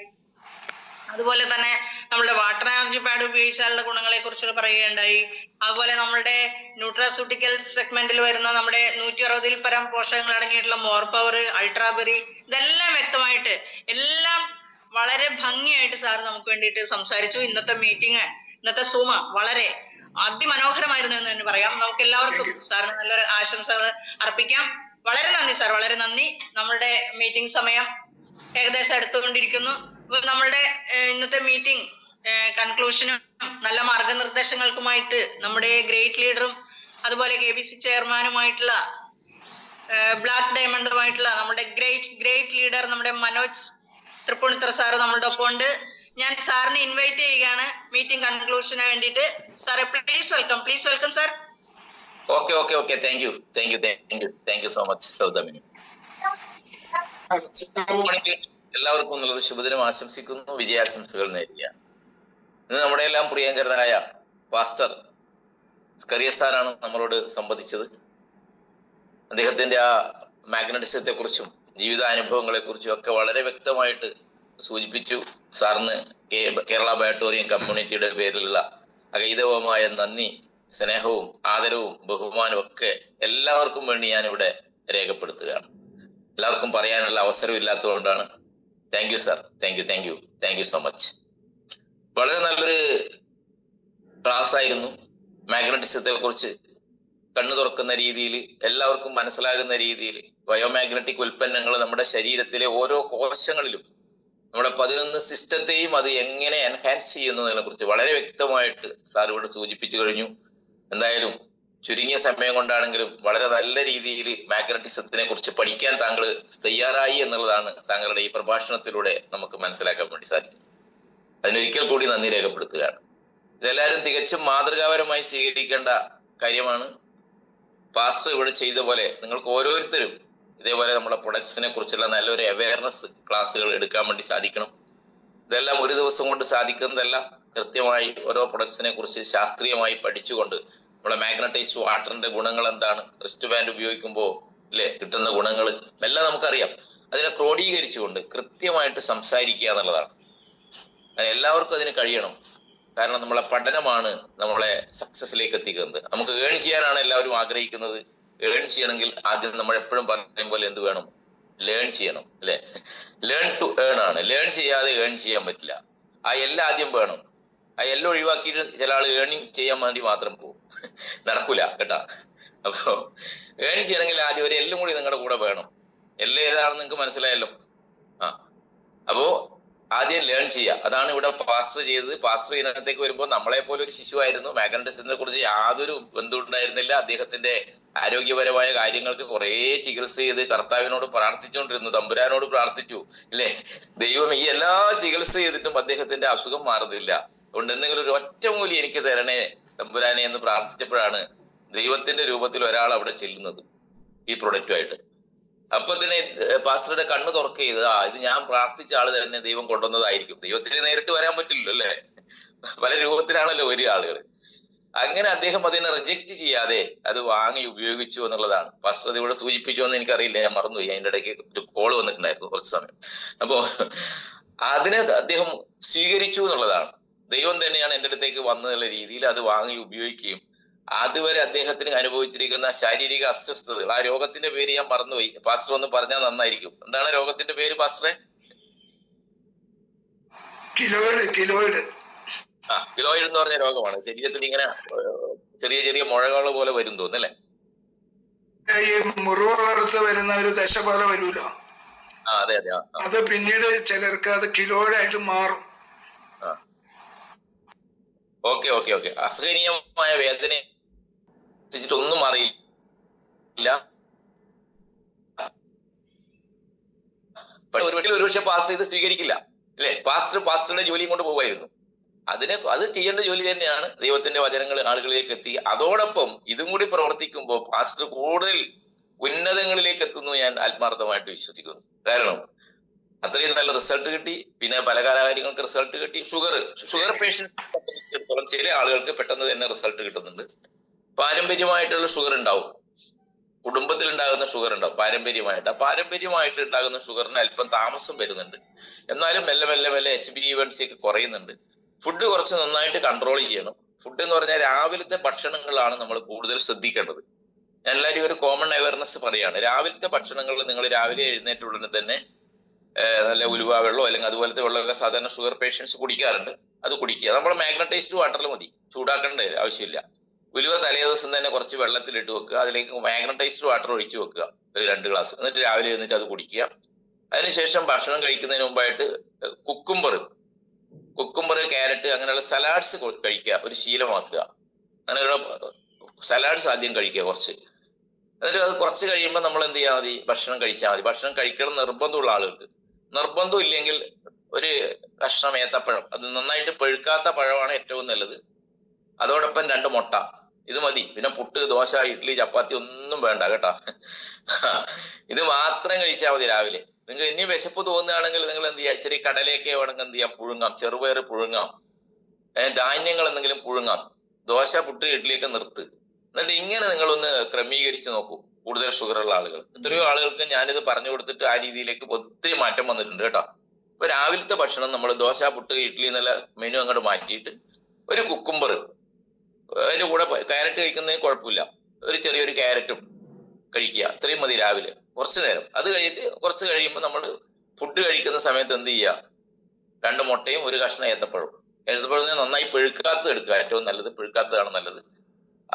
അതുപോലെ തന്നെ നമ്മുടെ വാട്ടർ എനർജി പാഡ് ഉപയോഗിച്ചാലുള്ള ഗുണങ്ങളെ കുറിച്ച് പറയുകയുണ്ടായി. അതുപോലെ നമ്മുടെ ന്യൂട്രാസ്യൂട്ടിക്കൽ സെഗ്മെന്റിൽ വരുന്ന നമ്മുടെ 160-ൽ പരം പോഷകങ്ങൾ അടങ്ങിയിട്ടുള്ള മോർ പവർ, അൾട്രാബെറി, ഇതെല്ലാം വ്യക്തമായിട്ട് എല്ലാം വളരെ ഭംഗിയായിട്ട് സാർ നമുക്ക് വേണ്ടിയിട്ട് സംസാരിച്ചു. ഇന്നത്തെ മീറ്റിംഗ്, ഇന്നത്തെ സൂമ വളരെ അതിമനോഹരമായിരുന്നു എന്ന് തന്നെ പറയാം. നമുക്ക് എല്ലാവർക്കും സാറിന് നല്ലൊരു ആശംസകൾ അർപ്പിക്കാം. വളരെ നന്ദി സാർ, വളരെ നന്ദി. നമ്മുടെ മീറ്റിംഗ് സമയം ഏകദേശം അടുത്തുകൊണ്ടിരിക്കുന്നു. നമ്മളുടെ ഇന്നത്തെ മീറ്റിംഗ് കൺക്ലൂഷനും നല്ല മാർഗനിർദ്ദേശങ്ങൾക്കുമായിട്ട് നമ്മുടെ ഗ്രേറ്റ് ലീഡറും അതുപോലെ KBC ചെയർമാനുമായിട്ടുള്ള ബ്ലാക്ക് ഡയമണ്ടുമായിട്ടുള്ള നമ്മുടെ ഗ്രേറ്റ് ലീഡർ നമ്മുടെ മനോജ് തൃപ്പൂണിത്തറ സാറ് നമ്മളുടെ ഒപ്പം ഉണ്ട്. ഞാൻ സാറിനെ ഇൻവൈറ്റ് ചെയ്യുകയാണ് മീറ്റിംഗ് കൺക്ലൂഷന് വേണ്ടിയിട്ട്. സാറെ please welcome sir. Okay thank you so much Saudamini. എല്ലാവർക്കും നല്ലൊരു ശുഭദിനം ആശംസിക്കുന്നു, വിജയാശംസകൾ നേരുകയാണ്. ഇന്ന് നമ്മുടെ എല്ലാം പ്രിയങ്കരനായ പാസ്റ്റർ സ്കറിയ സാറാണ് നമ്മളോട് സംവദിച്ചത്. അദ്ദേഹത്തിന്റെ ആ മാഗ്നറ്റിസത്തെ കുറിച്ചും ജീവിതാനുഭവങ്ങളെ കുറിച്ചും ഒക്കെ വളരെ വ്യക്തമായിട്ട് സൂചിപ്പിച്ചു. സാറിന് കേരള ബയോട്ടോറിയം കമ്മ്യൂണിറ്റിയുടെ പേരിലുള്ള അഗൈതവമായ നന്ദി, സ്നേഹവും ആദരവും ബഹുമാനവും ഒക്കെ എല്ലാവർക്കും വേണ്ടി ഞാനിവിടെ രേഖപ്പെടുത്തുകയാണ്. എല്ലാവർക്കും പറയാനുള്ള അവസരം ഇല്ലാത്തതുകൊണ്ടാണ്. Thank you sir, thank you so much. വളരെ നല്ലൊരു ക്ലാസ് ആയിരുന്നു, മാഗ്നറ്റിസത്തെ കുറിച്ച് കണ്ണു തുറക്കുന്ന രീതിയിൽ, എല്ലാവർക്കും മനസ്സിലാകുന്ന രീതിയിൽ ബയോമാഗ്നറ്റിക് ഉൽപ്പന്നങ്ങൾ നമ്മുടെ ശരീരത്തിലെ ഓരോ കോശങ്ങളിലും നമ്മുടെ 11 സിസ്റ്റത്തെയും അത് എങ്ങനെ എൻഹാൻസ് ചെയ്യുന്നതിനെ കുറിച്ച് വളരെ വ്യക്തമായിട്ട് സാർ ഇവിടെ സൂചിപ്പിച്ചു കഴിഞ്ഞു. എന്തായാലും ചുരുങ്ങിയ സമയം കൊണ്ടാണെങ്കിലും വളരെ നല്ല രീതിയിൽ മാഗ്നറ്റിസത്തിനെ കുറിച്ച് പഠിക്കാൻ താങ്കൾ തയ്യാറായി എന്നുള്ളതാണ് താങ്കളുടെ ഈ പ്രഭാഷണത്തിലൂടെ നമുക്ക് മനസ്സിലാക്കാൻ വേണ്ടി സാധിക്കും. അതിനൊരിക്കൽ കൂടി നന്ദി രേഖപ്പെടുത്തുകയാണ്. ഇതെല്ലാവരും തികച്ചും മാതൃകാപരമായി സ്വീകരിക്കേണ്ട കാര്യമാണ്. പാസ്റ്റർ ഇവിടെ ചെയ്ത പോലെ നിങ്ങൾക്ക് ഓരോരുത്തരും ഇതേപോലെ നമ്മുടെ പ്രൊഡക്ട്സിനെ കുറിച്ചുള്ള നല്ലൊരു അവയർനെസ് ക്ലാസ്സുകൾ എടുക്കാൻ വേണ്ടി സാധിക്കണം. ഇതെല്ലാം ഒരു ദിവസം കൊണ്ട് സാധിക്കുന്നതല്ല. കൃത്യമായി ഓരോ പ്രൊഡക്ട്സിനെ കുറിച്ച് ശാസ്ത്രീയമായി പഠിച്ചുകൊണ്ട് നമ്മുടെ മാഗ്നറ്റൈസ്ഡ് വാട്ടറിന്റെ ഗുണങ്ങൾ എന്താണ്, റിസ്റ്റ് ബാൻഡ് ഉപയോഗിക്കുമ്പോൾ കിട്ടുന്ന ഗുണങ്ങൾ എല്ലാം നമുക്കറിയാം. അതിനെ ക്രോഡീകരിച്ചുകൊണ്ട് കൃത്യമായിട്ട് സംസാരിക്കുക എന്നുള്ളതാണ്. എല്ലാവർക്കും അതിന് കഴിയണം. കാരണം നമ്മളെ പഠനമാണ് നമ്മളെ സക്സസിലേക്ക് എത്തിക്കുന്നത്. നമുക്ക് ഏൺ ചെയ്യാനാണ് എല്ലാവരും ആഗ്രഹിക്കുന്നത്. ഏൺ ചെയ്യണമെങ്കിൽ ആദ്യം നമ്മൾ എപ്പോഴും പറയും പോലെ എന്ത് വേണം? ലേൺ ചെയ്യണം, അല്ലെ? ലേൺ ടു ഏൺ ആണ്. ലേൺ ചെയ്യാതെ ഏൺ ചെയ്യാൻ പറ്റില്ല. ആ എല്ലാം ആദ്യം വേണം. ആ എല്ലാം ഒഴിവാക്കിയിട്ട് ചില ആൾ ഏണിങ് ചെയ്യാൻ വേണ്ടി മാത്രം പോകും. നടക്കൂല കേട്ടാ. അപ്പോ ഏൺ ചെയ്യണമെങ്കിൽ ആദ്യം ഒരു എല്ലാം കൂടി നിങ്ങളുടെ കൂടെ വേണം. എല്ലാം ഏതാണെന്ന് നിങ്ങൾക്ക് മനസ്സിലായല്ലോ. അപ്പോ ആദ്യം ലേൺ ചെയ്യുക. അതാണ് ഇവിടെ പാസ്റ്റർ ചെയ്തത്. പാസ്റ്റർ ഇതിനകത്തേക്ക് വരുമ്പോൾ നമ്മളെ പോലെ ഒരു ശിശുവായിരുന്നു. മാഗ്നറ്റിസത്തിനെ കുറിച്ച് യാതൊരു ബന്ധവും ഉണ്ടായിരുന്നില്ല. അദ്ദേഹത്തിന്റെ ആരോഗ്യപരമായ കാര്യങ്ങൾക്ക് കുറെ ചികിത്സ ചെയ്ത് കർത്താവിനോട് പ്രാർത്ഥിച്ചുകൊണ്ടിരുന്നു, തമ്പുരാനോട് പ്രാർത്ഥിച്ചു, അല്ലേ? ദൈവം ഈ എല്ലാ ചികിത്സ ചെയ്തിട്ടും അദ്ദേഹത്തിന്റെ അസുഖം മാറുന്നില്ല. അതുകൊണ്ട് എന്തെങ്കിലും ഒരു ഒറ്റമൂലി എനിക്ക് തരണേ തമ്പുരാനെ എന്ന് പ്രാർത്ഥിച്ചപ്പോഴാണ് ദൈവത്തിന്റെ രൂപത്തിൽ ഒരാൾ അവിടെ ചെല്ലുന്നത് ഈ പ്രൊഡക്റ്റുമായിട്ട്. അപ്പൊ തന്നെ പാസ്റ്ററുടെ കണ്ണ് തുറക്കുക ചെയ്ത്, ഇത് ഞാൻ പ്രാർത്ഥിച്ച ആള് തന്നെ ദൈവം കൊണ്ടുവന്നതായിരിക്കും. ദൈവത്തിന് നേരിട്ട് വരാൻ പറ്റില്ലല്ലോ, അല്ലെ? പല രൂപത്തിലാണല്ലോ ഒരു ആളുകൾ. അങ്ങനെ അദ്ദേഹം അതിനെ റിജക്റ്റ് ചെയ്യാതെ അത് വാങ്ങി ഉപയോഗിച്ചു എന്നുള്ളതാണ്. പാസ്റ്റർ അത് ഇവിടെ സൂചിപ്പിച്ചു എന്ന് എനിക്കറിയില്ല, ഞാൻ മറന്നുപോയി. അതിന്റെ ഇടയ്ക്ക് ഒരു കോള് വന്നിട്ടുണ്ടായിരുന്നു കുറച്ച് സമയം. അപ്പോ അതിനെ അദ്ദേഹം സ്വീകരിച്ചു എന്നുള്ളതാണ്. ദൈവം തന്നെയാണ് എൻ്റെ അടുത്തേക്ക് വന്നതെന്നുള്ള രീതിയിൽ അത് വാങ്ങി ഉപയോഗിക്കുകയും അതുവരെ അദ്ദേഹത്തിന് അനുഭവിച്ചിരിക്കുന്ന ശാരീരിക അസ്വസ്ഥതകൾ, ആ രോഗത്തിന്റെ പേര് ഞാൻ മറന്നുപോയി. പാസ്റ്റർ ഒന്ന് പറഞ്ഞാൽ നന്നായിരിക്കും. എന്താണ് രോഗത്തിന്റെ പേര് പാസ്റ്ററെ? കിലോയിഡ് എന്ന് പറഞ്ഞ രോഗമാണ്. ശരീരത്തിൽ ഇങ്ങനെ ചെറിയ ചെറിയ മുഴകൾ പോലെ വരും തോന്നല്ലേ? ഈ മുറിവുള്ളടുത്ത് വരുന്ന ഒരു ദശ പോലെ വരൂല. അതെ അതെ. അത് പിന്നീട് ചിലർക്ക് അത് കിലോയിഡായിട്ട് മാറും. Okay okay okay. അസഹനീയമായ വേദന ഒന്നും അറിയില്ല. ഒരുപക്ഷെ പാസ്റ്റർ ഇത് സ്വീകരിക്കില്ല, അല്ലെ? പാസ്റ്ററുടെ ജോലിയും കൊണ്ട് പോകുമായിരുന്നു. അത് ചെയ്യേണ്ട ജോലി തന്നെയാണ്. ദൈവത്തിന്റെ വചനങ്ങൾ ആളുകളിലേക്ക് എത്തി. അതോടൊപ്പം ഇതും കൂടി പ്രവർത്തിക്കുമ്പോൾ പാസ്റ്റർ കൂടുതൽ ഉന്നതങ്ങളിലേക്ക് എത്തുന്നു ഞാൻ ആത്മാർത്ഥമായിട്ട് വിശ്വസിക്കുന്നു. കാരണം അത്രയും നല്ല റിസൾട്ട് കിട്ടി. പിന്നെ പല കാര്യങ്ങൾക്ക് റിസൾട്ട് കിട്ടി. ഷുഗർ പേഷ്യൻസിനെ സംബന്ധിച്ചിടത്തോളം ചില ആളുകൾക്ക് പെട്ടെന്ന് തന്നെ റിസൾട്ട് കിട്ടുന്നുണ്ട്. പാരമ്പര്യമായിട്ടുള്ള ഷുഗർ ഉണ്ടാവും, കുടുംബത്തിൽ ഉണ്ടാകുന്ന ഷുഗർ ഉണ്ടാവും പാരമ്പര്യമായിട്ട്. ആ പാരമ്പര്യമായിട്ട് ഉണ്ടാകുന്ന ഷുഗറിന് അല്പം താമസം വരുന്നുണ്ട്. എന്നാലും മെല്ലെ മെല്ലെ മെല്ലെ HbA1c ഒക്കെ കുറയുന്നുണ്ട്. ഫുഡ് കുറച്ച് നന്നായിട്ട് കൺട്രോൾ ചെയ്യണം. ഫുഡ് എന്ന് പറഞ്ഞാൽ രാവിലത്തെ ഭക്ഷണങ്ങളാണ് നമ്മൾ കൂടുതൽ ശ്രദ്ധിക്കേണ്ടത്. ഞാൻ എല്ലാവരും ഒരു കോമൺ അവയർനെസ് പറയാണ്. രാവിലത്തെ ഭക്ഷണങ്ങൾ നിങ്ങൾ രാവിലെ എഴുന്നേറ്റ ഉടനെ തന്നെ നല്ല ഉലുവ വെള്ളമോ അല്ലെങ്കിൽ അതുപോലത്തെ വെള്ളമൊക്കെ സാധാരണ ഷുഗർ പേഷ്യൻസ് കുടിക്കാറുണ്ട്. അത് കുടിക്കുക. നമ്മൾ മാഗ്നറ്റൈസ്ഡ് വാട്ടറിൽ മതി, ചൂടാക്കേണ്ട ആവശ്യമില്ല. ഉലുവ തലേ ദിവസം തന്നെ കുറച്ച് വെള്ളത്തിലിട്ട് വെക്കുക. അതിലേക്ക് മാഗ്നറ്റൈസ്ഡ് വാട്ടർ ഒഴിച്ചു വെക്കുക, ഒരു 2 ഗ്ലാസ്. എന്നിട്ട് രാവിലെ എഴുന്നേറ്റ് അത് കുടിക്കുക. അതിനുശേഷം ഭക്ഷണം കഴിക്കുന്നതിന് മുമ്പായിട്ട് കുക്കുംബർ, ക്യാരറ്റ് അങ്ങനെയുള്ള സലാഡ്സ് കഴിക്കുക, ഒരു ശീലമാക്കുക. അങ്ങനെയുള്ള സലാഡ്സ് ആദ്യം കഴിക്കുക കുറച്ച്. എന്നിട്ട് അത് കുറച്ച് കഴിയുമ്പോൾ നമ്മൾ എന്ത് ചെയ്യാൽ മതി? ഭക്ഷണം കഴിച്ചാൽ മതി. ഭക്ഷണം കഴിക്കണം നിർബന്ധമുള്ള ആളുകൾക്ക്. നിർബന്ധം ഇല്ലെങ്കിൽ ഒരു കഷ്ണം ഏത്തപ്പഴം, അത് നന്നായിട്ട് പഴുക്കാത്ത പഴമാണ് ഏറ്റവും നല്ലത്. അതോടൊപ്പം 2 മുട്ട, ഇത് മതി. പിന്നെ പുട്ട്, ദോശ, ഇഡ്ഡലി, ചപ്പാത്തി ഒന്നും വേണ്ട കേട്ടാ. ഇത് മാത്രം കഴിച്ചാൽ മതി രാവിലെ. നിങ്ങൾ ഇനി വിശപ്പ് തോന്നുകയാണെങ്കിൽ നിങ്ങൾ എന്ത് ചെയ്യുക? ഇച്ചിരി കടലയൊക്കെ വേണമെങ്കിൽ എന്ത് ചെയ്യാം? പുഴുങ്ങാം. ചെറുപയർ പുഴുങ്ങാം, ധാന്യങ്ങൾ എന്തെങ്കിലും പുഴുങ്ങാം. ദോശ, പുട്ട്, ഇഡ്ഡലിയൊക്കെ നിർത്ത്. എന്നിട്ട് ഇങ്ങനെ നിങ്ങളൊന്ന് ക്രമീകരിച്ച് നോക്കൂ. കൂടുതൽ ഷുഗറുള്ള ആളുകൾ, എത്രയോ ആളുകൾക്ക് ഞാനിത് പറഞ്ഞു കൊടുത്തിട്ട് ആ രീതിയിലേക്ക് ഒത്തിരി മാറ്റം വന്നിട്ടുണ്ട് കേട്ടോ. ഇപ്പൊ രാവിലത്തെ ഭക്ഷണം നമ്മൾ ദോശ, പുട്ട്, ഇഡ്ഡലി എന്നുള്ള മെനു അങ്ങോട്ട് മാറ്റിയിട്ട് ഒരു കുക്കുംബർ, അതിന്റെ കൂടെ ക്യാരറ്റ് കഴിക്കുന്നതിന് കുഴപ്പമില്ല, ഒരു ചെറിയൊരു ക്യാരറ്റും കഴിക്കുക. അത്രയും മതി രാവിലെ കുറച്ചു നേരം. അത് കഴിഞ്ഞിട്ട് കുറച്ച് കഴിയുമ്പോൾ നമ്മൾ ഫുഡ് കഴിക്കുന്ന സമയത്ത് എന്ത് ചെയ്യുക? 2 മുട്ടയും ഒരു കഷ്ണം ഏത്തപ്പഴവും. ഏത്തപ്പഴം നന്നായി പഴുക്കാത്തത് എടുക്കുക, ഏറ്റവും നല്ലത്. പഴുക്കാത്തതാണ് നല്ലത്.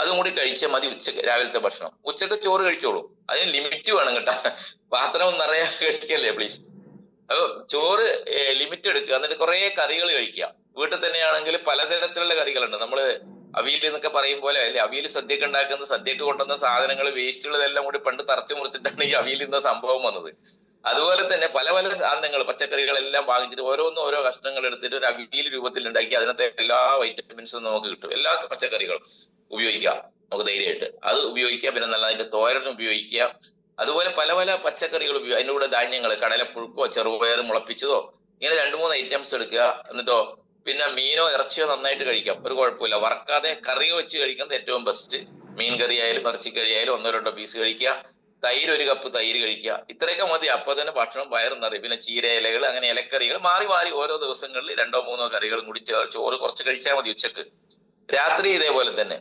അതും കൂടി കഴിച്ചാൽ മതി ഉച്ചക്ക് രാവിലത്തെ ഭക്ഷണം. ഉച്ചക്ക് ചോറ് കഴിച്ചോളൂ, അതിന് ലിമിറ്റ് വേണം കേട്ടാ. പാത്രം നിറയെ കഴിക്കല്ലേ പ്ലീസ്. അപ്പൊ ചോറ് ലിമിറ്റ് എടുക്കുക, എന്നിട്ട് കുറെ കറികൾ കഴിക്കുക. വീട്ടിൽ തന്നെയാണെങ്കിൽ പലതരത്തിലുള്ള കറികളുണ്ട്. നമ്മള് അവിയൽ എന്നൊക്കെ പറയും പോലെ അല്ലെ, അവിയൽ സദ്യക്ക് ഉണ്ടാക്കുന്ന സദ്യക്ക് കൊണ്ടുവന്ന സാധനങ്ങൾ വേസ്റ്റുള്ളതെല്ലാം കൂടി പണ്ട് തറച്ചു മുറിച്ചിട്ടാണ് ഈ അവിയൽ എന്ന സംഭവം വന്നത്. അതുപോലെ തന്നെ പല പല സാധനങ്ങൾ പച്ചക്കറികളെല്ലാം വാങ്ങിച്ചിട്ട് ഓരോന്നും ഓരോ കഷ്ണങ്ങൾ എടുത്തിട്ട് ഒരു അവിയൽ രൂപത്തിൽ ഉണ്ടാക്കി അതിനകത്തെ എല്ലാ വൈറ്റമിൻസും നമുക്ക് കിട്ടും. എല്ലാ പച്ചക്കറികളും ഉപയോഗിക്കാം നമുക്ക് ധൈര്യമായിട്ട്. അത് ഉപയോഗിക്കുക. പിന്നെ നല്ല അതിന്റെ തോരൻ ഉപയോഗിക്കുക. അതുപോലെ പല പല പച്ചക്കറികൾ ഉപയോഗിക്കുക. അതിൻ്റെ കൂടെ ധാന്യങ്ങൾ, കടലപ്പുഴുക്കോ ചെറുപയർ മുളപ്പിച്ചതോ, ഇങ്ങനെ 2-3 ഐറ്റംസ് എടുക്കുക. എന്നിട്ടോ പിന്നെ മീനോ ഇറച്ചിയോ നന്നായിട്ട് കഴിക്കാം, ഒരു കുഴപ്പമില്ല. വറക്കാതെ കറിയോ വെച്ച് കഴിക്കുന്നത് ഏറ്റവും ബെസ്റ്റ്. മീൻ കറി ആയാലും ഇറച്ചിക്കറി ആയാലും 1-2 പീസ് കഴിക്കുക. തൈര് 1 കപ്പ് തൈര് കഴിക്കുക. ഇത്രയൊക്കെ മതി. അപ്പൊ തന്നെ ഭക്ഷണം വയറും നിറയും. പിന്നെ ചീര ഇലകൾ, അങ്ങനെ ഇലക്കറികൾ മാറി മാറി ഓരോ ദിവസങ്ങളിൽ 2-3 കറികളും കൂടി ചോറ് കുറച്ച് കഴിച്ചാൽ മതി ഉച്ചക്ക്. രാത്രി ഇതേപോലെ തന്നെ.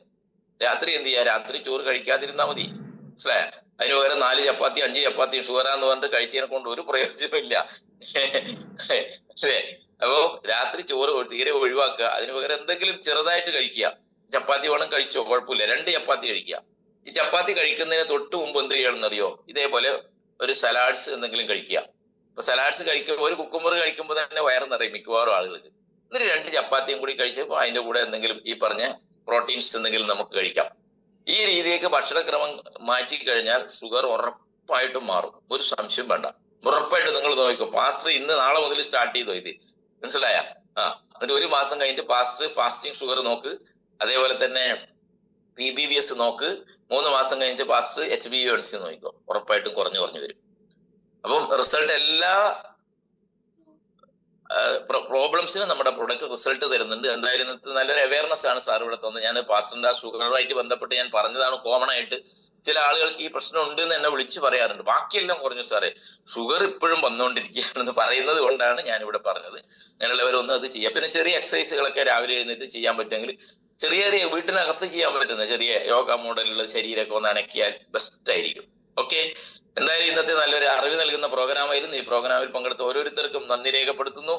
രാത്രി എന്ത് ചെയ്യുക, രാത്രി ചോറ് കഴിക്കാതിരുന്നാൽ മതി. മനസ്സിലായ? അതിന് പകരം 4 ചപ്പാത്തി 5 ചപ്പാത്തി ഷുഗറാന്ന് പറഞ്ഞിട്ട് കഴിച്ചതിനെ കൊണ്ട് ഒരു പ്രയോജനവും ഇല്ല. അപ്പോ രാത്രി ചോറ് തീരെ ഒഴിവാക്കുക. അതിന് പകരം എന്തെങ്കിലും ചെറുതായിട്ട് കഴിക്കുക. ചപ്പാത്തി വേണം കഴിച്ചോ, കുഴപ്പമില്ല. 2 ചപ്പാത്തി കഴിക്കുക. ഈ ചപ്പാത്തി കഴിക്കുന്നതിന് തൊട്ട് മുമ്പ് എന്ത് ചെയ്യണമെന്നറിയോ, ഇതേപോലെ ഒരു സലാഡ്സ് എന്തെങ്കിലും കഴിക്കുക. ഇപ്പൊ സലാഡ്സ് കഴിക്കുമ്പോൾ ഒരു കുക്കുമ്പർ കഴിക്കുമ്പോൾ തന്നെ വയറ് നിറയും മിക്കവാറും ആളുകൾക്ക്. എന്നിട്ട് 2 ചപ്പാത്തിയും കൂടി കഴിച്ചപ്പോൾ അതിന്റെ കൂടെ എന്തെങ്കിലും ഈ പറഞ്ഞ പ്രോട്ടീൻസ് എന്തെങ്കിലും നമുക്ക് കഴിക്കാം. ഈ രീതിയൊക്കെ ഭക്ഷണക്രമം മാറ്റി കഴിഞ്ഞാൽ ഷുഗർ ഉറപ്പായിട്ടും മാറും, ഒരു സംശയം വേണ്ട. ഉറപ്പായിട്ട് നിങ്ങൾ നോക്കിക്കോ. പാസ്റ്റർ ഇന്ന് നാളെ മുതൽ സ്റ്റാർട്ട് ചെയ്തോ ഇത്, മനസ്സിലായ? എന്നിട്ട് 1 മാസം കഴിഞ്ഞിട്ട് ഫാസ്റ്റിംഗ് ഷുഗർ നോക്ക്. അതേപോലെ തന്നെ PBBS നോക്ക്. 3 മാസം കഴിഞ്ഞിട്ട് പാസ്റ്റർ HbA1c നോക്കിക്കോ. ഉറപ്പായിട്ടും കുറഞ്ഞു വരും. അപ്പം റിസൾട്ട് എല്ലാ പ്രോബ്ലംസിനും നമ്മുടെ പ്രൊഡക്റ്റ് റിസൾട്ട് തരുന്നുണ്ട്. എന്തായാലും നല്ലൊരു അവയർനെസ് ആണ് സാർ ഇവിടെ തന്നത്. ഞാൻ പാസ്റ്ററിന്റെ ആ ഷുഗറുമായിട്ട് ബന്ധപ്പെട്ട് ഞാൻ പറഞ്ഞതാണ്. കോമൺ ആയിട്ട് ചില ആളുകൾക്ക് ഈ പ്രശ്നം ഉണ്ട് എന്ന് എന്നെ വിളിച്ച് പറയാറുണ്ട്. ബാക്കിയെല്ലാം കുറഞ്ഞു സാറേ, ഷുഗർ ഇപ്പോഴും വന്നുകൊണ്ടിരിക്കുകയാണെന്ന് പറയുന്നത് കൊണ്ടാണ് ഞാൻ ഇവിടെ പറഞ്ഞത്. അങ്ങനെയുള്ളവരൊന്നും അത് ചെയ്യാം. പിന്നെ ചെറിയ എക്സസൈസുകളൊക്കെ രാവിലെ എഴുന്നേറ്റ് ചെയ്യാൻ പറ്റുമെങ്കിൽ, ചെറിയ ചെറിയ വീട്ടിനകത്ത് ചെയ്യാൻ പറ്റുന്ന ചെറിയ യോഗ മോഡലുള്ള ശരീരമൊക്കെ ഒന്ന് അനക്കിയാൽ ബെസ്റ്റ് ആയിരിക്കും. ഓക്കെ, എന്തായാലും ഇന്നത്തെ നല്ലൊരു അറിവ് നൽകുന്ന പ്രോഗ്രാമായിരുന്നു. ഈ പ്രോഗ്രാമിൽ പങ്കെടുത്ത ഓരോരുത്തർക്കും നന്ദി രേഖപ്പെടുത്തുന്നു.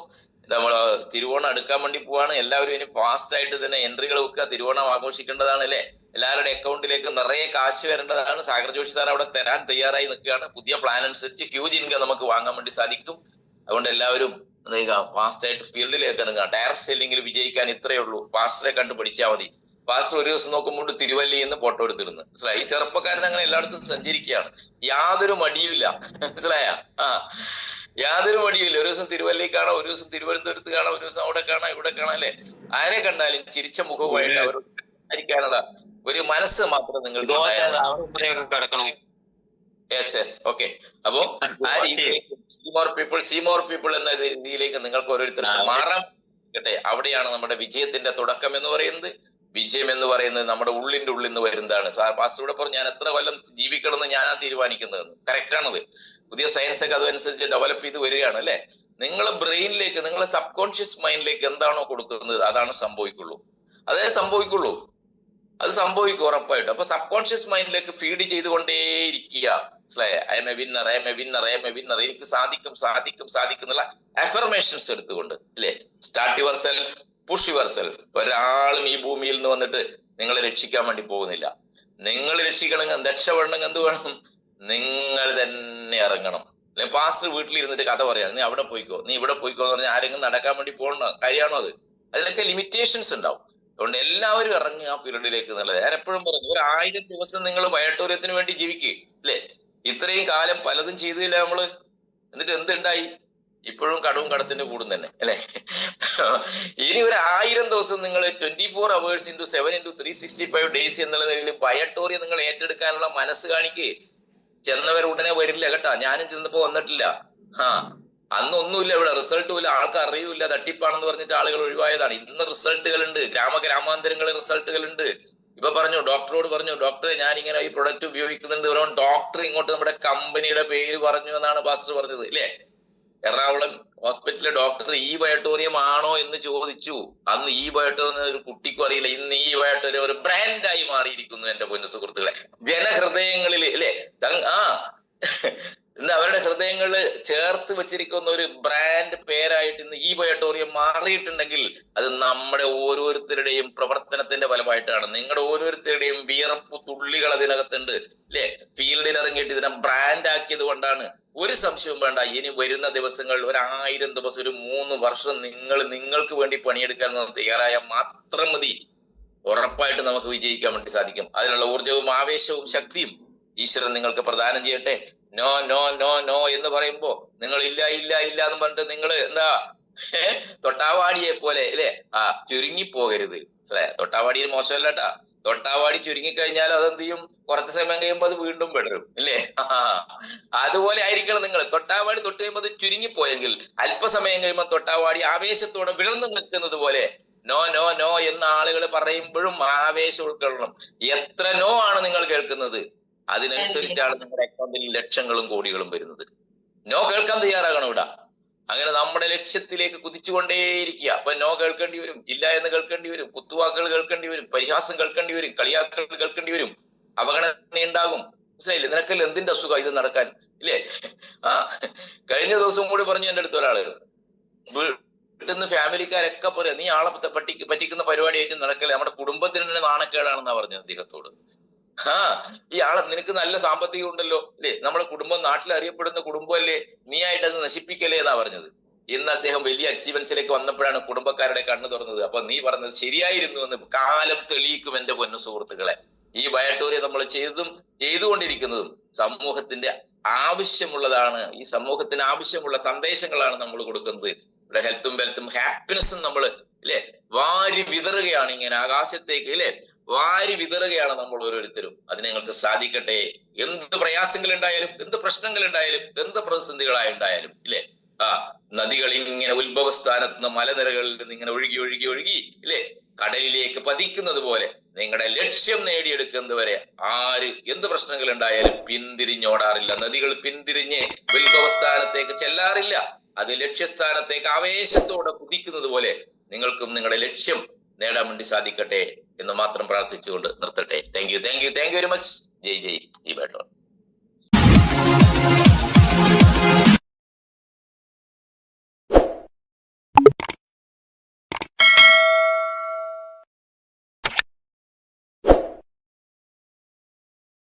നമ്മൾ തിരുവോണം അടുക്കാൻ വേണ്ടി പോവാണ്. എല്ലാവരും ഇനി ഫാസ്റ്റ് ആയിട്ട് തന്നെ എൻട്രികൾ വെക്കുക. തിരുവോണം ആഘോഷിക്കേണ്ടതാണ് അല്ലെ. എല്ലാവരുടെ അക്കൗണ്ടിലേക്ക് നിറയെ കാശ് വരേണ്ടതാണ്. സാഗർ ജോഷി സാർ അവിടെ തരാൻ തയ്യാറായി നിൽക്കുകയാണ്. പുതിയ പ്ലാൻ അനുസരിച്ച് ഹ്യൂജ് ഇൻകം നമുക്ക് വാങ്ങാൻ വേണ്ടി സാധിക്കും. അതുകൊണ്ട് എല്ലാവരും ഫാസ്റ്റ് ആയിട്ട് ഫീൽഡിലേക്ക് ഇറങ്ങുക. ഡയറക്ട് സെല്ലിംഗിൽ വിജയിക്കാൻ ഇത്രയേ ഉള്ളൂ. പാസ്റ്ററെ കണ്ടു പഠിച്ചാൽ മതി. പാസ്റ്റർ ഒരു ദിവസം നോക്കുമ്പോൾ തിരുവല്ലയിൽ നിന്ന് ഫോട്ടോ എടുത്തിരുന്നു. മനസ്സിലായി? ഈ ചെറുപ്പക്കാരൻ അങ്ങനെ എല്ലായിടത്തും സഞ്ചരിക്കുകയാണ്. യാതൊരു മടിയുമില്ല. മനസ്സിലായ? യാതൊരു മടിയുമില്ല. ഒരു ദിവസം തിരുവല്ലയിൽ കാണാം, ഒരു ദിവസം തിരുവനന്തപുരത്ത് കാണാം, ഒരു ദിവസം അവിടെ കാണാം, ഇവിടെ കാണാം അല്ലെ. ആരെ കണ്ടാലും ചിരിച്ച മുഖവുമായിട്ട് അവർ സംസാരിക്കാനുള്ള ഒരു മനസ്സ് മാത്രം നിങ്ങൾക്ക് ഓക്കെ. അപ്പോ ആ രീതിയിലേക്ക് സീ മോർ പീപ്പിൾ എന്ന രീതിയിലേക്ക് നിങ്ങൾക്ക് ഓരോരുത്തർക്കും മാറാൻ കേട്ടെ. അവിടെയാണ് നമ്മുടെ വിജയത്തിന്റെ തുടക്കം എന്ന് പറയുന്നത്. വിജയം എന്ന് പറയുന്നത് നമ്മുടെ ഉള്ളിന്റെ ഉള്ളിൽ നിന്ന് വരുന്നതാണ്. പാസ്റ്ററുടെ പറഞ്ഞു ഞാൻ എത്ര കൊല്ലം ജീവിക്കണമെന്ന് ഞാനാ തീരുമാനിക്കുന്നതെന്ന്. കറക്റ്റ് ആണത്. പുതിയ സയൻസ് ഒക്കെ അതനുസരിച്ച് ഡെവലപ്പ് ചെയ്ത് വരികയാണ് അല്ലെ. നിങ്ങളെ ബ്രെയിനിലേക്ക്, നിങ്ങളെ സബ് കോൺഷ്യസ് മൈൻഡിലേക്ക് എന്താണോ കൊടുക്കുന്നത് അതാണ് സംഭവിക്കുള്ളൂ. അതേ സംഭവിക്കുള്ളൂ. അത് സംഭവിക്കും ഉറപ്പായിട്ടും. അപ്പൊ സബ് കോൺഷ്യസ് മൈൻഡിലേക്ക് ഫീഡ് ചെയ്തുകൊണ്ടേയിരിക്കുക. മനസ്സിലായ? I M A winner, I M A winner, I M A winner, എനിക്ക് സാധിക്കും സാധിക്കും സാധിക്കും എന്നുള്ള അഫർമേഷൻസ് എടുത്തുകൊണ്ട് അല്ലെ. Start your self, push your self. ഒരാളും ഈ ഭൂമിയിൽ നിന്ന് വന്നിട്ട് നിങ്ങളെ രക്ഷിക്കാൻ വേണ്ടി പോകുന്നില്ല. നിങ്ങൾ രക്ഷിക്കണമെങ്കിൽ, രക്ഷപ്പെടണമെങ്കിൽ എന്ത് വേണം? നിങ്ങൾ തന്നെ ഇറങ്ങണം. അല്ലെ പാസ്റ്റർ വീട്ടിലിരുന്നിട്ട് കഥ പറയാണ്, നീ അവിടെ പോയിക്കോ, നീ ഇവിടെ പോയിക്കോ എന്ന് പറഞ്ഞാൽ ആരെങ്കിലും നടക്കാൻ വേണ്ടി പോകണ കാര്യമാണോ അത്? അതിലൊക്കെ ലിമിറ്റേഷൻസ് ഉണ്ടാവും. അതുകൊണ്ട് എല്ലാവരും ഇറങ്ങുക ആ ഫീൽഡിലേക്ക് എന്നുള്ളത് ഞാൻ എപ്പോഴും പറഞ്ഞു. 1000 ദിവസം നിങ്ങൾ വയട്ടൂര്യത്തിന് വേണ്ടി ജീവിക്കുക അല്ലെ. ഇത്രയും കാലം പലതും ചെയ്തില്ല നമ്മള്. എന്നിട്ട് എന്തുണ്ടായി? ഇപ്പോഴും കടവും കടത്തിന്റെ കൂടും തന്നെ അല്ലെ. ഇനി 1000 ദിവസം നിങ്ങൾ 24 hours into 7 into 365 days എന്നുള്ള നിലയിൽ വയട്ടൂര്യം നിങ്ങൾ ഏറ്റെടുക്കാനുള്ള മനസ്സ് കാണിക്കേ. ചെന്നവർ ഉടനെ വരില്ല കേട്ടാ. ഞാനും ചെന്നപ്പോ വന്നിട്ടില്ല. അന്നൊന്നുമില്ല, ഇവിടെ റിസൾട്ടും ഇല്ല, ആൾക്കാർ അറിയൂല, തട്ടിപ്പാണെന്ന് പറഞ്ഞിട്ട് ആളുകൾ ഒഴിവായതാണ്. ഇന്ന് റിസൾട്ടുകളുണ്ട്, ഗ്രാമാന്തരങ്ങളിൽ റിസൾട്ടുകളുണ്ട്. ഇപ്പൊ പറഞ്ഞു, ഡോക്ടറോട് പറഞ്ഞു, ഡോക്ടറെ ഞാൻ ഇങ്ങനെ ഈ പ്രൊഡക്റ്റ് ഉപയോഗിക്കുന്നുണ്ട്. ഡോക്ടർ ഇങ്ങോട്ട് നമ്മുടെ കമ്പനിയുടെ പേര് പറഞ്ഞു എന്നാണ് പാസ്റ്റർ പറഞ്ഞത് ഇല്ലേ. എറണാകുളം ഹോസ്പിറ്റലിലെ ഡോക്ടർ ഈ ബയോട്ടോറിയം ആണോ എന്ന് ചോദിച്ചു. അന്ന് ഈ ബയോട്ടോറിയം ഒരു കുട്ടിക്കും അറിയില്ല. ഇന്ന് ഈ ബയോട്ടോറിയം ഒരു ബ്രാൻഡായി മാറിയിരിക്കുന്നു. എന്റെ പൊന്നു സുഹൃത്തുക്കളെ, ജനഹൃദയങ്ങളിൽ അല്ലെ. ഇന്ന് അവരുടെ ഹൃദയങ്ങളിൽ ചേർത്ത് വെച്ചിരിക്കുന്ന ഒരു ബ്രാൻഡ് പേരായിട്ട് ഇന്ന് ഈ ബയോട്ടോറിയം മാറിയിട്ടുണ്ടെങ്കിൽ അത് നമ്മുടെ ഓരോരുത്തരുടെയും പ്രവർത്തനത്തിന്റെ ഫലമായിട്ടാണ്. നിങ്ങളുടെ ഓരോരുത്തരുടെയും വിയർപ്പ് തുള്ളികൾ അതിനകത്തുണ്ട് അല്ലെ. ഫീൽഡിൽ ഇറങ്ങിയിട്ട് ഇതിനെ ബ്രാൻഡ് ആക്കിയത് കൊണ്ടാണ്. ഒരു സംശയവും വേണ്ട. ഇനി വരുന്ന ദിവസങ്ങളിൽ 1000 ദിവസം, ഒരു 3 വർഷം നിങ്ങൾക്ക് വേണ്ടി പണിയെടുക്കാൻ തയ്യാറായാൽ മാത്രം മതി. ഉറപ്പായിട്ട് നമുക്ക് വിജയിക്കാൻ വേണ്ടി സാധിക്കും. അതിനുള്ള ഊർജവും ആവേശവും ശക്തിയും ഈശ്വരൻ നിങ്ങൾക്ക് പ്രദാനം ചെയ്യട്ടെ. നോ നോ നോ നോ എന്ന് പറയുമ്പോ നിങ്ങൾ ഇല്ല ഇല്ല ഇല്ല എന്ന് പറഞ്ഞിട്ട് നിങ്ങൾ എന്താ തൊട്ടാവാടിയെ പോലെ അല്ലെ ചുരുങ്ങിപ്പോകരുത്. തൊട്ടാവാടിയിൽ മോശമല്ലട്ടാ. തൊട്ടാവാടി ചുരുങ്ങിക്കഴിഞ്ഞാൽ അതെന്ത് ചെയ്യും? കുറച്ച് സമയം കഴിയുമ്പോൾ അത് വീണ്ടും പെടരും ഇല്ലേ? അതുപോലെ ആയിരിക്കണം നിങ്ങൾ. തൊട്ടാവാടി തൊട്ട് കഴിയുമ്പോൾ അത് ചുരുങ്ങിപ്പോയെങ്കിൽ അല്പസമയം കഴിയുമ്പോൾ തൊട്ടാവാടി ആവേശത്തോടെ വിളർന്നു നിൽക്കുന്നത് പോലെ നോ നോ നോ എന്ന ആളുകൾ പറയുമ്പോഴും ആവേശം ഉൾക്കൊള്ളണം. എത്ര നോ ആണ് നിങ്ങൾ കേൾക്കുന്നത്, അതിനനുസരിച്ചാണ് നിങ്ങളുടെ അക്കൗണ്ടിൽ ലക്ഷങ്ങളും കോടികളും വരുന്നത്. നോ കേൾക്കാൻ തയ്യാറാകണം ഇവിടെ. അങ്ങനെ നമ്മുടെ ലക്ഷ്യത്തിലേക്ക് കുതിച്ചുകൊണ്ടേയിരിക്കുക. അപ്പൊ നോ കേൾക്കേണ്ടി വരും, ഇല്ല എന്ന് കേൾക്കേണ്ടി വരും, കുത്തുവാക്കുകൾ കേൾക്കേണ്ടി വരും, പരിഹാസം കേൾക്കേണ്ടി വരും, കളിയാക്കൽ കേൾക്കേണ്ടി വരും, അവഗണന ഉണ്ടാകും. മനസ്സിലായില്ലേ? നിനക്കല്ല എന്തിന്റെ അസുഖം ഇത് നടക്കാൻ ഇല്ലേ? കഴിഞ്ഞ ദിവസം കൂടി പറഞ്ഞു എൻ്റെ അടുത്ത് ഒരാള്, വീട്ടിൽ ഫാമിലിക്കാരൊക്കെ പറയാം നീ ആളെ പറ്റിക്കുന്ന പരിപാടിയായിട്ട് നടക്കല്ലേ, നമ്മുടെ കുടുംബത്തിന് തന്നെ നാണക്കേടാണെന്നാ പറഞ്ഞത് അദ്ദേഹത്തോട്. ഈ ആളെ നിനക്ക് നല്ല സാമ്പത്തികം ഉണ്ടല്ലോ അല്ലേ, നമ്മുടെ കുടുംബം നാട്ടിൽ അറിയപ്പെടുന്ന കുടുംബമല്ലേ, നീ ആയിട്ട് അത് നശിപ്പിക്കല്ലേ എന്നാ പറഞ്ഞത്. ഇന്ന് അദ്ദേഹം വലിയ അച്ചീവ്മെന്റ്സിലേക്ക് വന്നപ്പോഴാണ് കുടുംബക്കാരുടെ കണ്ണു തുറന്നത്. അപ്പൊ നീ പറഞ്ഞത് ശരിയായിരുന്നു എന്ന് കാലം തെളിയിക്കും എന്റെ പൊന്നു സുഹൃത്തുക്കളെ. ഈ ബയോട്ടോറിയം നമ്മൾ ചെയ്തുകൊണ്ടിരിക്കുന്നതും സമൂഹത്തിന്റെ ആവശ്യമുള്ളതാണ്. ഈ സമൂഹത്തിന് ആവശ്യമുള്ള സന്ദേശങ്ങളാണ് നമ്മൾ കൊടുക്കുന്നത്. ഇവിടെ ഹെൽത്തും വെൽത്തും ഹാപ്പിനെസ്സും നമ്മൾ ഇല്ലേ വാരി വിതറുകയാണ്. ഇങ്ങനെ ആകാശത്തേക്ക് ഇല്ലേ വാരി വിതറുകയാണ് നമ്മൾ ഓരോരുത്തരും. അതിന് ഞങ്ങൾക്ക് സാധിക്കട്ടെ. എന്ത് പ്രയാസങ്ങൾ ഉണ്ടായാലും, എന്ത് പ്രശ്നങ്ങൾ ഉണ്ടായാലും, എന്ത് പ്രതിസന്ധികളായുണ്ടായാലും ഇല്ലേ നദികൾ ഇങ്ങനെ ഉത്ഭവസ്ഥാനത്ത് നിന്ന് മലനിരകളിൽ നിന്ന് ഇങ്ങനെ ഒഴുകി ഒഴുകി ഒഴുകി ഇല്ലേ കടലിലേക്ക് പതിക്കുന്നത് പോലെ നിങ്ങളുടെ ലക്ഷ്യം നേടിയെടുക്കുന്നത് വരെ ആര് എന്ത് പ്രശ്നങ്ങൾ ഉണ്ടായാലും പിന്തിരിഞ്ഞോടാറില്ല. നദികൾ പിന്തിരിഞ്ഞ് ഉത്ഭവസ്ഥാനത്തേക്ക് ചെല്ലാറില്ല. അത് ലക്ഷ്യസ്ഥാനത്തേക്ക് ആവേശത്തോടെ കുതിക്കുന്നത് പോലെ നിങ്ങൾക്കും നിങ്ങളുടെ ലക്ഷ്യം നേടാൻ വേണ്ടി സാധിക്കട്ടെ എന്ന് മാത്രം പ്രാർത്ഥിച്ചുകൊണ്ട് നിർത്തട്ടെ. Thank you very much. ജയ് ജയ് ഈ ബയോട്ടോറിയം.